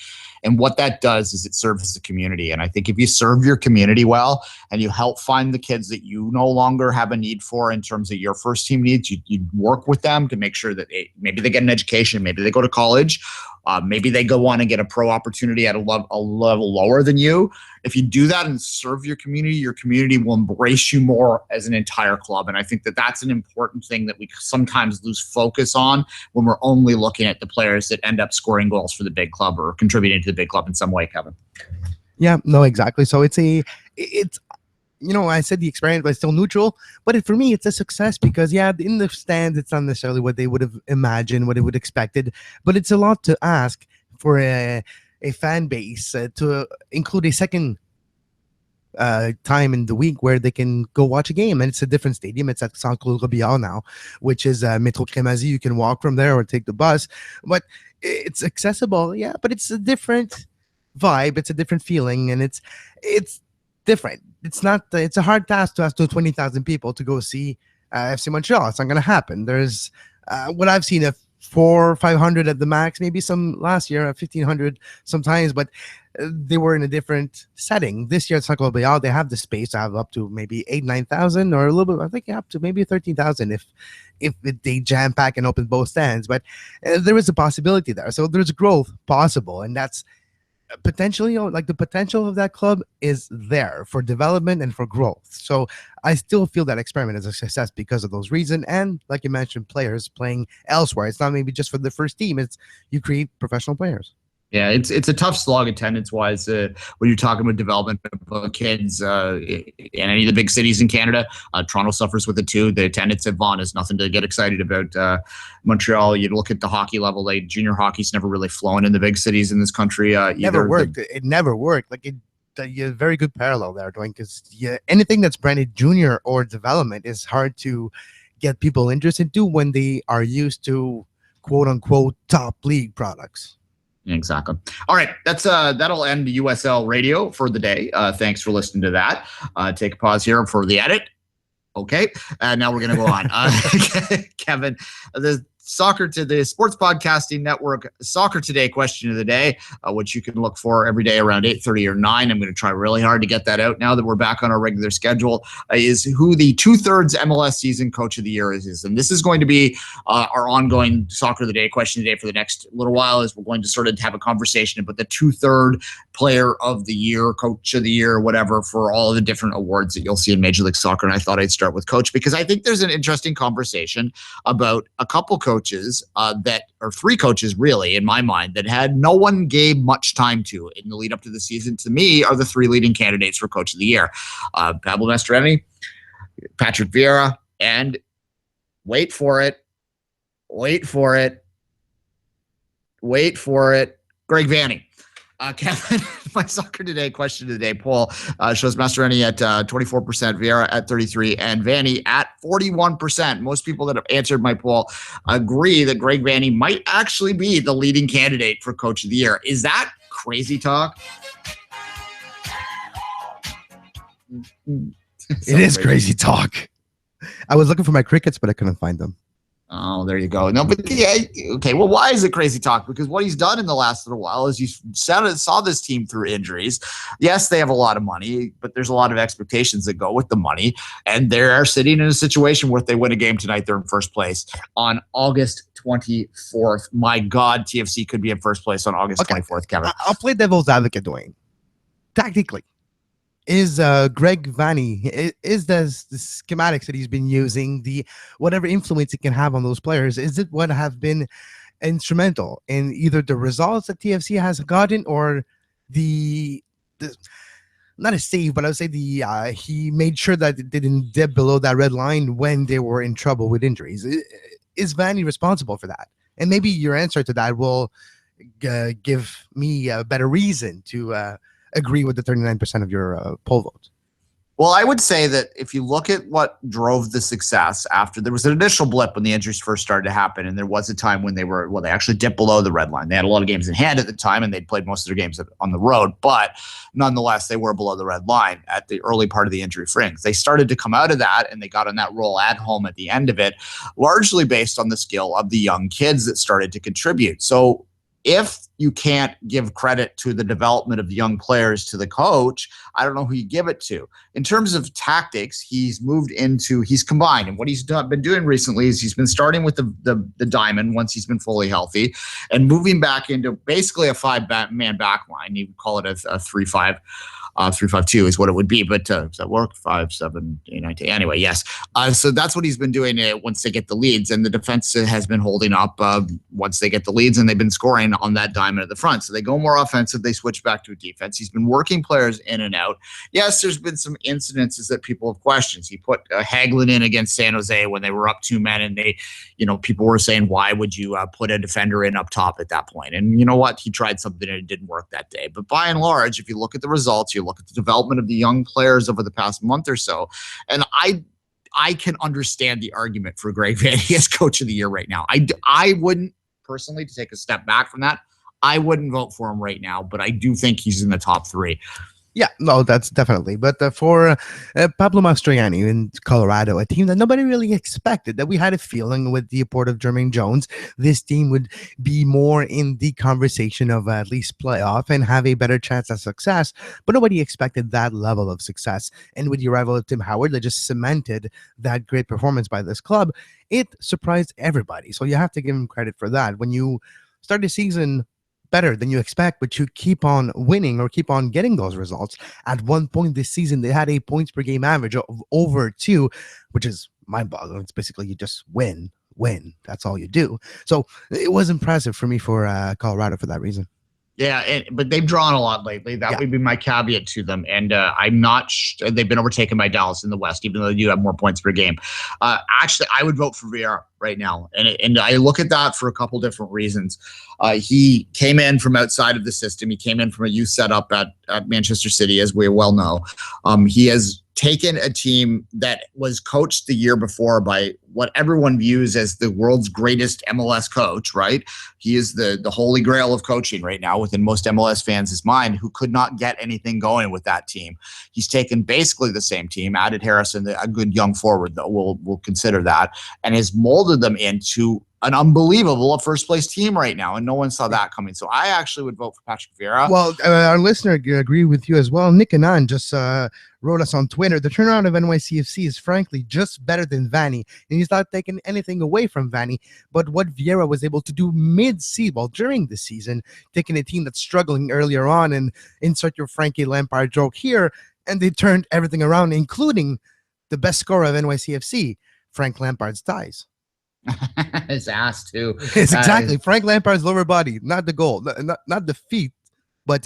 And what that does is it serves the community. And I think if you serve your community well and you help find the kids that you no longer have a need for in terms of your first team needs, you work with them to make sure that maybe they get an education, maybe they go to college, maybe they go on and get a pro opportunity at a level lower than you. If you do that and serve your community will embrace you more as an entire club. And I think that that's an important thing that we sometimes lose focus on when we're only looking at the players that end up scoring goals for the big club or contributing to the big club in some way, Kevin. Yeah, no, exactly. So it's I said the experiment, but it's still neutral. But for me, it's a success because, in the stands, it's not necessarily what they would have imagined, what they would have expected. But it's a lot to ask for a fan base to include a second time in the week where they can go watch a game. And it's a different stadium. It's at Centre Robillard now, which is Métro Crémazie. You can walk from there or take the bus. But it's accessible, but it's a different vibe. It's a different feeling. And it's different. It's a hard task to ask 20,000 people to go see FC Montreal. It's not going to happen. There's what I've seen, 400 or 500 at the max, maybe some last year, 1,500 sometimes, but they were in a different setting. This year at Centre Robillard, they have the space to have up to maybe 8,000-9,000 or a little bit, I think up to maybe 13,000 if they jam pack and open both stands. But there is a possibility there. So there's growth possible, and that's potentially, the potential of that club is there for development and for growth. So I still feel that experiment is a success because of those reasons. And like you mentioned, players playing elsewhere. It's not maybe just for the first team. It's you create professional players. Yeah, it's a tough slog attendance-wise when you're talking about development of kids in any of the big cities in Canada. Toronto suffers with it too. The attendance at Vaughan is nothing to get excited about. Montreal, you look at the hockey level, junior hockey's never really flown in the big cities in this country. Never worked. It never worked. Like you very good parallel there, Duane, because anything that's branded junior or development is hard to get people interested to when they are used to quote-unquote top league products. Exactly. All right. That'll end the USL radio for the day. Thanks for listening to that. Take a pause here for the edit. Okay. Now we're going to go on. Kevin, the Sports Podcasting Network Soccer Today question of the day, which you can look for every day around 8:30 or 9. I'm going to try really hard to get that out now that we're back on our regular schedule, is who the 2/3 MLS season coach of the year is. And this is going to be our ongoing Soccer of the Day question today for the next little while, is we're going to sort of have a conversation about the 2/3 player of the year, coach of the year, whatever, for all of the different awards that you'll see in Major League Soccer. And I thought I'd start with coach because I think there's an interesting conversation about a couple coaches that are three coaches really in my mind that no one gave much time to in the lead up to the season. To me, are the three leading candidates for coach of the year: Pablo Mastroeni, Patrick Vieira, and wait for it, Greg Vanney. Kevin, my Soccer Today question of the day poll shows Mastroeni at 24%, Vieira at 33%, and Vanney at 41%. Most people that have answered my poll agree that Greg Vanney might actually be the leading candidate for Coach of the Year. Is that crazy talk? It is crazy talk. I was looking for my crickets, but I couldn't find them. Oh, there you go. No, but yeah, okay. Well, why is it crazy talk? Because what he's done in the last little while is you saw this team through injuries. Yes, they have a lot of money, but there's a lot of expectations that go with the money. And they're sitting in a situation where if they win a game tonight, they're in first place on August 24th. My God, TFC could be in first place on August 24th, Kevin. I'll play devil's advocate, Duane. Tactically, is Greg Vanney, is the schematics that he's been using, the whatever influence it can have on those players, is it what have been instrumental in either the results that TFC has gotten or the not a save, but I would say he made sure that it didn't dip below that red line when they were in trouble with injuries? Is Vanney responsible for that? And maybe your answer to that will give me a better reason to agree with the 39% of your poll votes. Well, I would say that if you look at what drove the success after there was an initial blip when the injuries first started to happen, and there was a time when they actually dipped below the red line. They had a lot of games in hand at the time, and they'd played most of their games on the road, but nonetheless, they were below the red line at the early part of the injury frings. They started to come out of that, and they got on that roll at home at the end of it, largely based on the skill of the young kids that started to contribute. So if you can't give credit to the development of the young players to the coach, I don't know who you give it to. In terms of tactics, he's combined. And what he's been doing recently is he's been starting with the diamond once he's been fully healthy and moving back into basically a five-man back line. You call it a 3-5. 3-5-2 is what it would be, but does that work? 5, 7, 8, 9, 10. Anyway, yes. So that's what he's been doing once they get the leads, and the defense has been holding up once they get the leads, and they've been scoring on that diamond at the front. So they go more offensive, they switch back to a defense. He's been working players in and out. Yes, there's been some incidences that people have questions. He put Hagelin in against San Jose when they were up 2 men, and people were saying, why would you put a defender in up top at that point? And you know what? He tried something and it didn't work that day. But by and large, if you look at the results, you look at the development of the young players over the past month or so, and I can understand the argument for Greg Vanney as coach of the year right now. I wouldn't personally, to take a step back from that, I wouldn't vote for him right now, but I do think he's in the top 3. Yeah, no, that's definitely. But for Pablo Mastroeni in Colorado, a team that nobody really expected, that we had a feeling with the report of Jermaine Jones, this team would be more in the conversation of at least playoff and have a better chance at success. But nobody expected that level of success. And with the arrival of Tim Howard, that just cemented that great performance by this club, it surprised everybody. So you have to give him credit for that. When you start the season better than you expect, but you keep on winning or keep on getting those results. At one point this season, they had a points per game average of over 2, which is mind-boggling. It's basically you just win. That's all you do. So it was impressive for me for Colorado for that reason. Yeah, but they've drawn a lot lately. That would be my caveat to them. And I'm not they've been overtaken by Dallas in the West, even though they do have more points per game. Actually, I would vote for Vieira right now. And I look at that for a couple different reasons. He came in from outside of the system. He came in from a youth setup at Manchester City, as we well know. He has taken a team that was coached the year before by what everyone views as the world's greatest MLS coach, right? He is the holy grail of coaching right now within most MLS fans' mind, who could not get anything going with that team. He's taken basically the same team, added Harrison, a good young forward, though we'll consider that, and has molded them into an unbelievable first place team right now, and no one saw that coming. So I actually would vote for Patrick Vieira. Well, our listener agreed with you as well. Nick Anan just wrote us on Twitter. The turnaround of NYCFC is frankly just better than Vanny, and he's not taking anything away from Vanny. But what Vieira was able to do mid-season, well, during the season, taking a team that's struggling earlier on, and insert your Frankie Lampard joke here, and they turned everything around, including the best scorer of NYCFC, Frank Lampard's thighs. His ass too. It's exactly Frank Lampard's lower body, not the goal, not the feet, but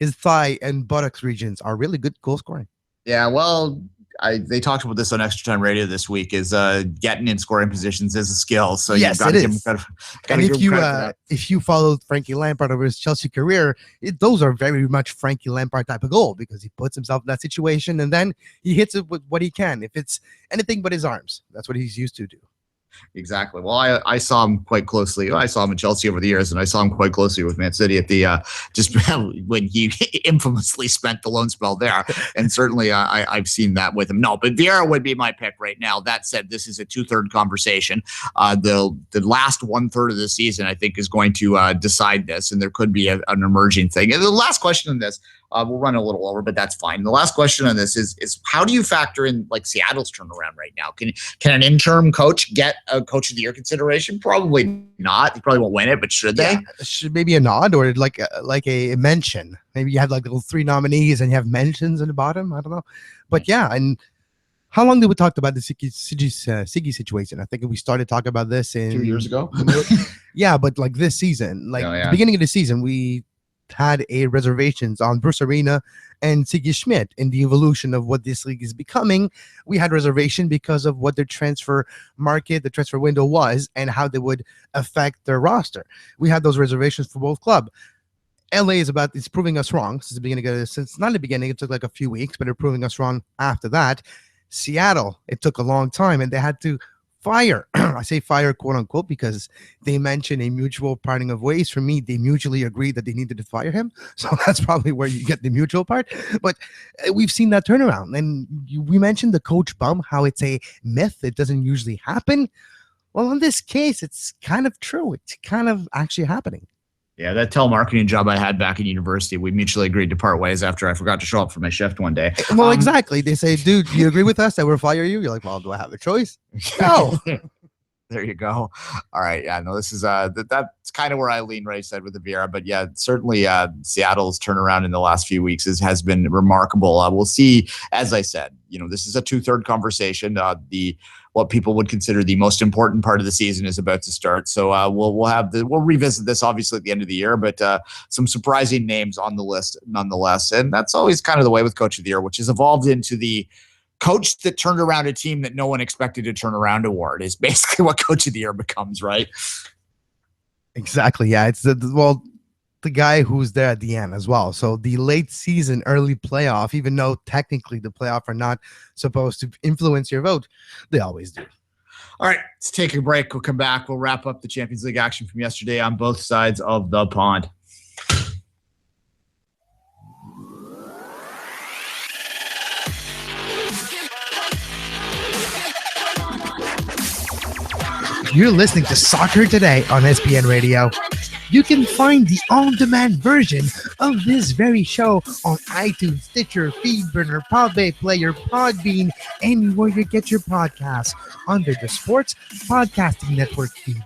his thigh and buttocks regions are really good goal scoring. Yeah, well, they talked about this on Extra Time Radio this week. Is getting in scoring positions is a skill. So yes, you've got to give him credit. And if you followed Frankie Lampard over his Chelsea career, those are very much Frankie Lampard type of goal, because he puts himself in that situation and then he hits it with what he can. If it's anything but his arms, that's what he's used to do. Exactly. Well, I saw him quite closely. I saw him in Chelsea over the years, and I saw him quite closely with Man City at the just when he infamously spent the loan spell there. And certainly I've seen that with him. No, but Vieira would be my pick right now. That said, this is a 2/3 conversation. The last 1/3 of the season, I think, is going to decide this, and there could be an emerging thing. And the last question on this, we'll run a little over, but that's fine. The last question on this is how do you factor in like Seattle's turnaround right now? Can an interim coach get a Coach of the Year consideration? Probably not. He probably won't win it, but should they? Should maybe a nod or like a mention. Maybe you have like little 3 nominees and you have mentions in the bottom. I don't know, but yeah. And how long did we talk about the Siggy situation? I think we started talking about this in 2 years ago. Yeah, but like this season, the beginning of the season, we had a reservations on Bruce Arena and Siggy Schmidt in the evolution of what this league is becoming. We had reservation because of what their transfer market, the transfer window was, and how they would affect their roster. We had those reservations for both clubs. LA is proving us wrong since the beginning since not the beginning, it took like a few weeks, but they're proving us wrong after that. Seattle, it took a long time, and they had to fire. I say fire, quote unquote, because they mentioned a mutual parting of ways. For me, they mutually agreed that they needed to fire him. So that's probably where you get the mutual part. But we've seen that turnaround. And we mentioned the coach bump, how it's a myth. It doesn't usually happen. Well, in this case, it's kind of true. It's kind of actually happening. Yeah, that telemarketing job I had back in university, we mutually agreed to part ways after I forgot to show up for my shift one day. Well, exactly. They say, dude, do you agree with us that we'll fire you? You're like, well, do I have a choice? No. There you go. All right. Yeah, no, this is that's kind of where I lean right side with the Vieira. But yeah, certainly Seattle's turnaround in the last few weeks has been remarkable. We'll see, as I said, this is a 2/3 conversation. What people would consider the most important part of the season is about to start. So we'll revisit this obviously at the end of the year, but some surprising names on the list nonetheless. And that's always kind of the way with Coach of the Year, which has evolved into the coach that turned around a team that no one expected to turn around award is basically what Coach of the Year becomes, right? Exactly. Yeah. It's the guy who's there at the end as well. So the late season, early playoff, even though technically the playoff are not supposed to influence your vote, they always do. All right, let's take a break. We'll come back. We'll wrap up the Champions League action from yesterday on both sides of the pond. You're listening to Soccer Today on SPN Radio. You can find the on-demand version of this very show on iTunes, Stitcher, Feedburner, Podbay Player, Podbean, anywhere you get your podcasts under the Sports Podcasting Network feed.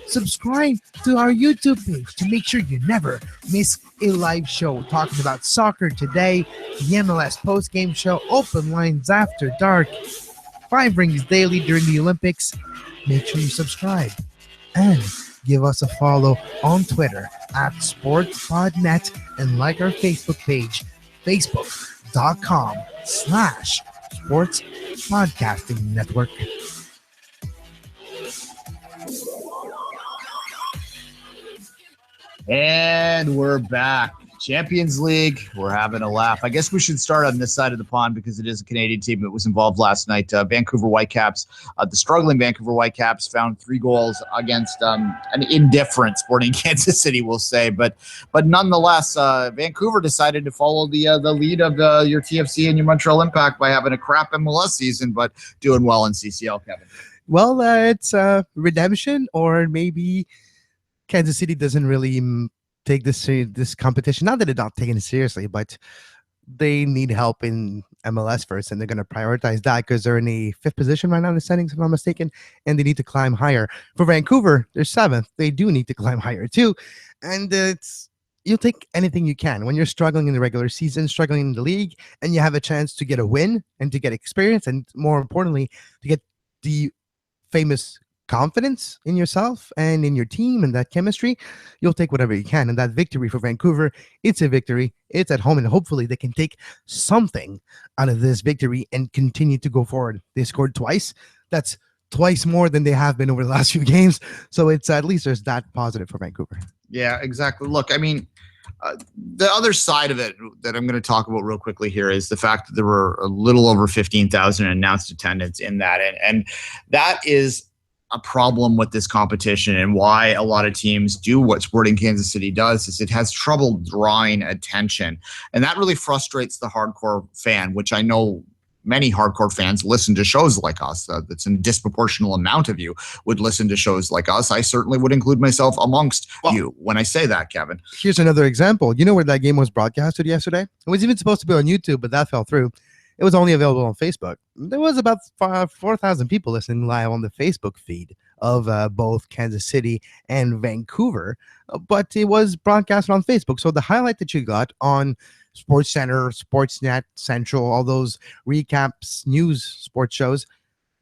Subscribe to our YouTube page to make sure you never miss a live show talking about soccer today, the MLS postgame show, open lines after dark, 5 rings daily during the Olympics. Make sure you subscribe and give us a follow on Twitter at SportsPodNet and like our Facebook page, facebook.com/Sports Podcasting Network. And we're back. Champions League. We're having a laugh. I guess we should start on this side of the pond because it is a Canadian team that was involved last night. Vancouver Whitecaps, the struggling Vancouver Whitecaps found 3 goals against an indifferent Sporting Kansas City, we'll say. But nonetheless, Vancouver decided to follow the lead of your TFC and your Montreal Impact by having a crap MLS season, but doing well in CCL, Kevin. Well, it's redemption, or maybe Kansas City doesn't really take this competition. Not that they're not taking it seriously, but they need help in MLS first, and they're going to prioritize that because they're in a 5th position right now in the standings, if I'm not mistaken, and they need to climb higher. For Vancouver, they're 7th. They do need to climb higher too, and you'll take anything you can when you're struggling in the regular season, struggling in the league, and you have a chance to get a win and to get experience, and more importantly, to get the famous confidence in yourself and in your team and that chemistry. You'll take whatever you can. And that victory for Vancouver, it's a victory. It's at home, and hopefully they can take something out of this victory and continue to go forward. They scored twice. That's twice more than they have been over the last few games. So it's at least there's that positive for Vancouver. Yeah, exactly. Look, I mean, the other side of it that I'm going to talk about real quickly here is the fact that there were a little over 15,000 announced attendance in that. And that is a problem with this competition, and why a lot of teams do what Sporting Kansas City does is it has trouble drawing attention. And that really frustrates the hardcore fan, which I know many hardcore fans listen to shows like us. That's a disproportional amount of you would listen to shows like us. I certainly would include myself amongst you when I say that, Kevin. Here's another example. You know where that game was broadcasted yesterday? It was even supposed to be on YouTube, but that fell through. It was only available on Facebook. There was about 4,000 people listening live on the Facebook feed of both Kansas City and Vancouver, but it was broadcast on Facebook. So the highlight that you got on SportsCenter, Sportsnet, Central, all those recaps, news, sports shows,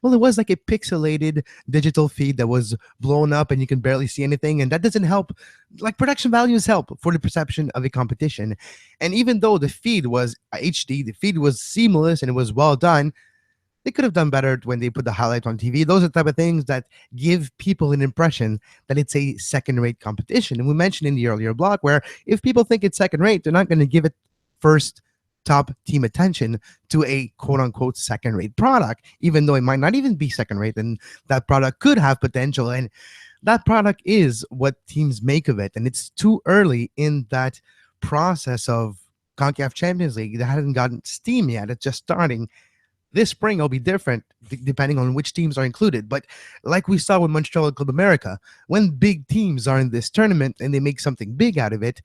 well, it was like a pixelated digital feed that was blown up and you can barely see anything. And that doesn't help. Like, production values help for the perception of a competition. And even though the feed was HD, the feed was seamless and it was well done, they could have done better when they put the highlight on TV. Those are the type of things that give people an impression that it's a second-rate competition. And we mentioned in the earlier blog where if people think it's second-rate, they're not going to give it first top team attention to a quote-unquote second-rate product, even though it might not even be second-rate, and that product could have potential. And that product is what teams make of it. And it's too early in that process of CONCACAF Champions League. That hasn't gotten steam yet. It's just starting. This spring will be different depending on which teams are included. But like we saw with Montreal and Club America, when big teams are in this tournament and they make something big out of it,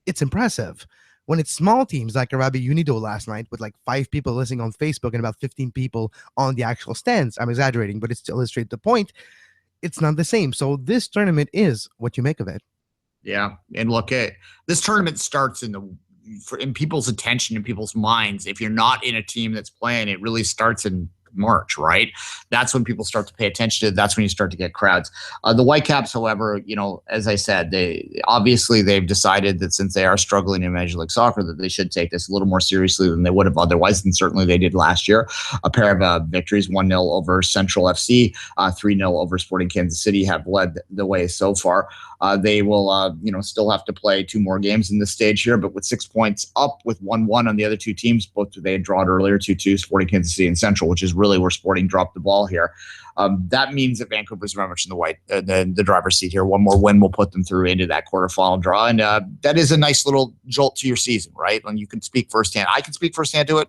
it's impressive. When it's small teams like Arabi Unido last night with like 5 people listening on Facebook and about 15 people on the actual stands, I'm exaggerating, but it's to illustrate the point, it's not the same. So this tournament is what you make of it. Yeah, and look, this tournament starts in people's attention, in people's minds. If you're not in a team that's playing, it really starts in March, right? That's when people start to pay attention to it. That's when you start to get crowds. The Whitecaps, however, as I said, they've decided that since they are struggling in Major League Soccer, that they should take this a little more seriously than they would have otherwise, and certainly they did last year. A pair of victories, 1-0 over Central FC, 3-0 over Sporting Kansas City, have led the way so far. They will, still have to play 2 more games in this stage here, but with 6 points up, with 1-1 on the other 2 teams, both they had drawn earlier, 2-2, Sporting Kansas City and Central, which is really where Sporting dropped the ball here. That means that Vancouver's very much in the driver's seat here. One more win will put them through into that quarterfinal draw, and that is a nice little jolt to your season, right? And you can speak firsthand. I can speak firsthand to it.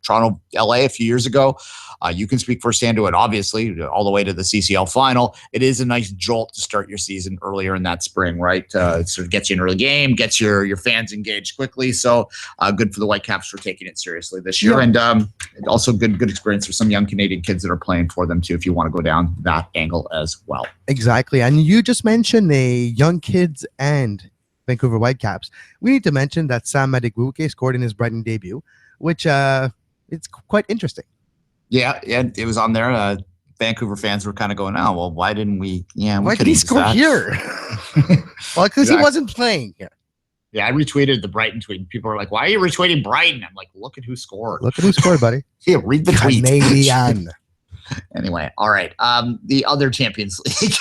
Toronto, LA a few years ago. You can speak firsthand to it, obviously, all the way to the CCL final. It is a nice jolt to start your season earlier in that spring, right? It sort of gets you an early game, gets your fans engaged quickly. So good for the Whitecaps for taking it seriously this year. Yeah. And also good experience for some young Canadian kids that are playing for them too, if you want to go down that angle as well. Exactly. And you just mentioned young kids and Vancouver Whitecaps. We need to mention that Sam Adegbuke scored in his Brighton debut, which it's quite interesting. Yeah, it was on there. Vancouver fans were kind of going, "Oh, well, why didn't we? Yeah, why did he score here?" Well, because he wasn't playing here. Yeah, I retweeted the Brighton tweet. People are like, "Why are you retweeting Brighton?" I'm like, "Look at who scored. Look at who scored, buddy." Yeah, read the tweet. Canadian. Anyway, all right. The other Champions League,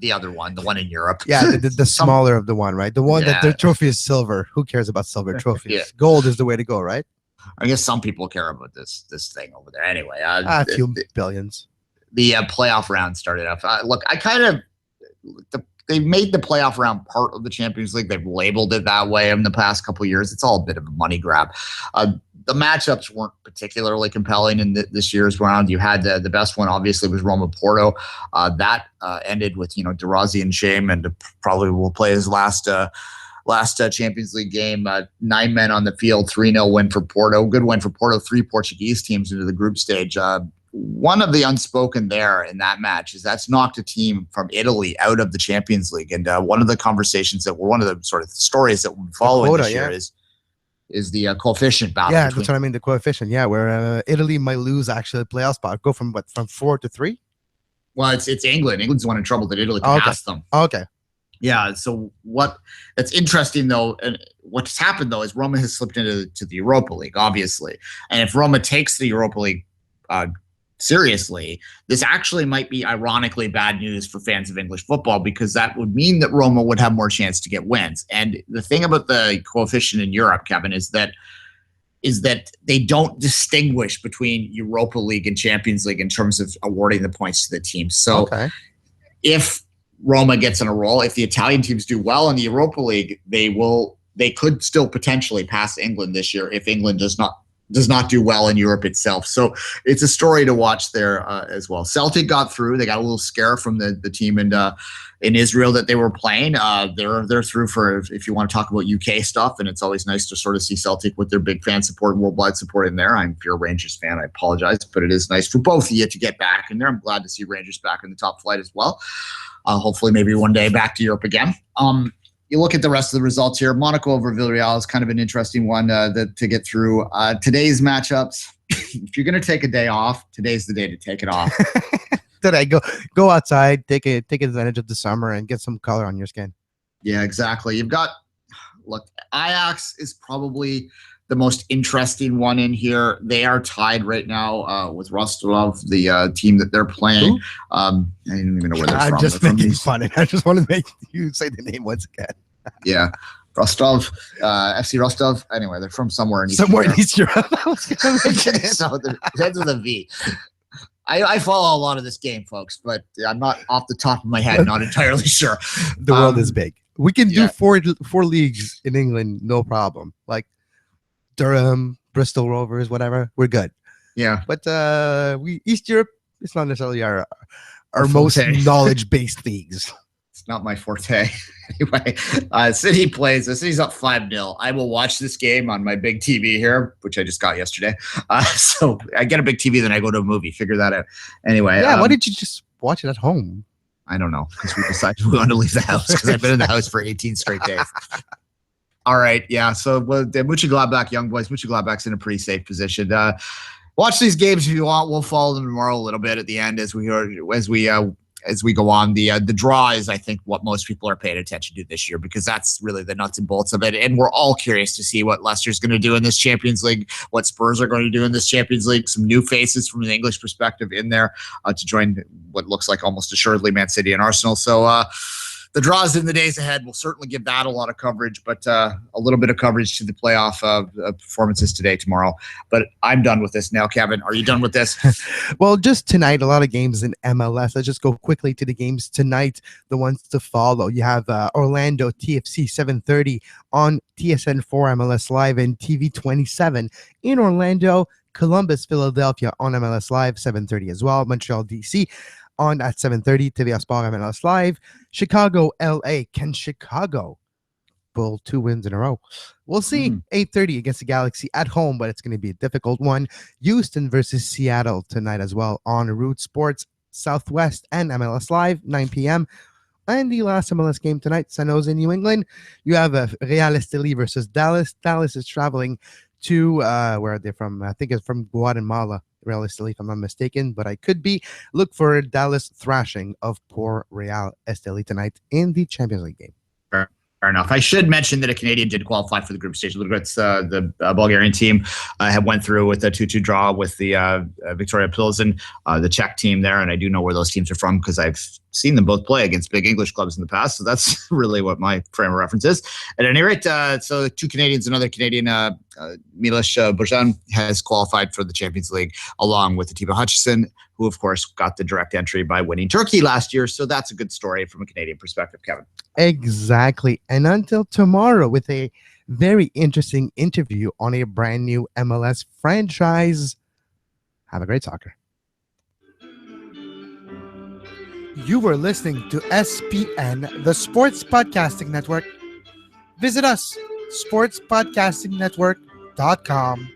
the other one, the one in Europe. Yeah, the smaller of the one, right? The one that their trophy is silver. Who cares about silver trophies? Yeah. Gold is the way to go, right? I guess some people care about this thing over there. Anyway, a few billions. The playoff round started off. Look, they've made the playoff round part of the Champions League. They've labeled it that way in the past couple of years. It's all a bit of a money grab. The matchups weren't particularly compelling in this year's round. You had the best one, obviously, was Roma Porto. That ended with De Rossi in shame, and probably will play his last Champions League game. 9 men on the field, 3-0 win for Porto. Good win for Porto. 3 Portuguese teams into the group stage. One of the unspoken there in that match is that's knocked a team from Italy out of the Champions League. And one of the conversations one of the sort of stories that we're following this year is the coefficient battle. Yeah, that's what I mean. The coefficient. Yeah, where Italy might lose actually a playoff spot. Go from 4 to 3. Well, it's England. England's the one in trouble that Italy can pass them. Okay. Yeah. So that's interesting though, and what's happened though is Roma has slipped into the Europa League, obviously. And if Roma takes the Europa League seriously, this actually might be ironically bad news for fans of English football, because that would mean that Roma would have more chance to get wins. And the thing about the coefficient in Europe, Kevin, is that they don't distinguish between Europa League and Champions League in terms of awarding the points to the teams. So if Roma gets on a roll, if the Italian teams do well in the Europa League, they could still potentially pass England this year if England does not do well in Europe itself. So it's a story to watch there as well. Celtic got through. They got a little scare from the team in Israel that they were playing. They're through for, if you want to talk about UK stuff, and it's always nice to sort of see Celtic with their big fan support and worldwide support in there. If you're a Rangers fan, I apologize, but it is nice for both of you to get back in there. I'm glad to see Rangers back in the top flight as well. Hopefully maybe one day back to Europe again. You look at the rest of the results here. Monaco over Villarreal is kind of an interesting one to get through. Today's matchups, if you're going to take a day off, today's the day to take it off. Today, go outside, take advantage of the summer and get some color on your skin. Yeah, exactly. Ajax is probably the most interesting one in here. They are tied right now with Rostov, the team that they're playing. I don't even know where they're from. I'm just making fun. I just want to make you say the name once again. Yeah. Rostov, FC Rostov. Anyway, they're from somewhere in East Europe. So that's with a V. I follow a lot of this game, folks, but I'm not off the top of my head, not entirely sure. The world is big. We can do four leagues in England, no problem. Like Durham, Bristol Rovers, whatever. We're good. Yeah. But East Europe, it's not necessarily our most knowledge-based leagues. It's not my forte. Anyway, City plays. The City's up 5-0. I will watch this game on my big TV here, which I just got yesterday. So I get a big TV, then I go to a movie. Figure that out. Anyway. Yeah, why did you just watch it at home? I don't know, because we decided we wanted to leave the house because I've been in the house for 18 straight days. All right, yeah. So the Mönchengladbach Young Boys, Mönchengladbach's in a pretty safe position. Watch these games if you want. We'll follow them tomorrow a little bit at the end as we go on. The draw is, I think, what most people are paying attention to this year, because that's really the nuts and bolts of it. And we're all curious to see what Leicester's going to do in this Champions League, what Spurs are going to do in this Champions League. Some new faces from an English perspective in there to join what looks like almost assuredly Man City and Arsenal. So the draws in the days ahead will certainly give that a lot of coverage, but a little bit of coverage to the playoff performances today, tomorrow. But I'm done with this now. Kevin, are you done with this? Well, just tonight, a lot of games in MLS. Let's just go quickly to the games tonight, the ones to follow. You have Orlando TFC 7:30 on TSN 4 MLS Live and TV 27 in Orlando. Columbus, Philadelphia on MLS Live 7:30 as well. Montreal DC on at 7:30, TVA Sport MLS Live. Chicago, LA. Can Chicago pull 2 wins in a row? We'll see. 8:30 against the Galaxy at home, but it's going to be a difficult one. Houston versus Seattle tonight as well on Root Sports Southwest and MLS Live, 9 p.m. And the last MLS game tonight, San Jose, New England. You have Real Estelí versus Dallas. Dallas is traveling to, where are they from? I think it's from Guatemala. realistically, if I'm not mistaken, but I could be. Look for Dallas thrashing of poor Real Esteli tonight in the Champions League game. Fair enough. I should mention that a Canadian did qualify for the group stage. It's the Bulgarian team had went through with a 2-2 draw with the Victoria Pilsen, the Czech team there, and I do know where those teams are from because I've seen them both play against big English clubs in the past, so that's really what my frame of reference is. At any rate, so two Canadians, another Canadian, Milos Bojan, has qualified for the Champions League along with Atiba Hutchison, who, of course, got the direct entry by winning Turkey last year. So that's a good story from a Canadian perspective, Kevin. Exactly. And until tomorrow with a very interesting interview on a brand new MLS franchise. Have a great soccer. You were listening to SPN, the Sports Podcasting Network. Visit us, sportspodcastingnetwork.com.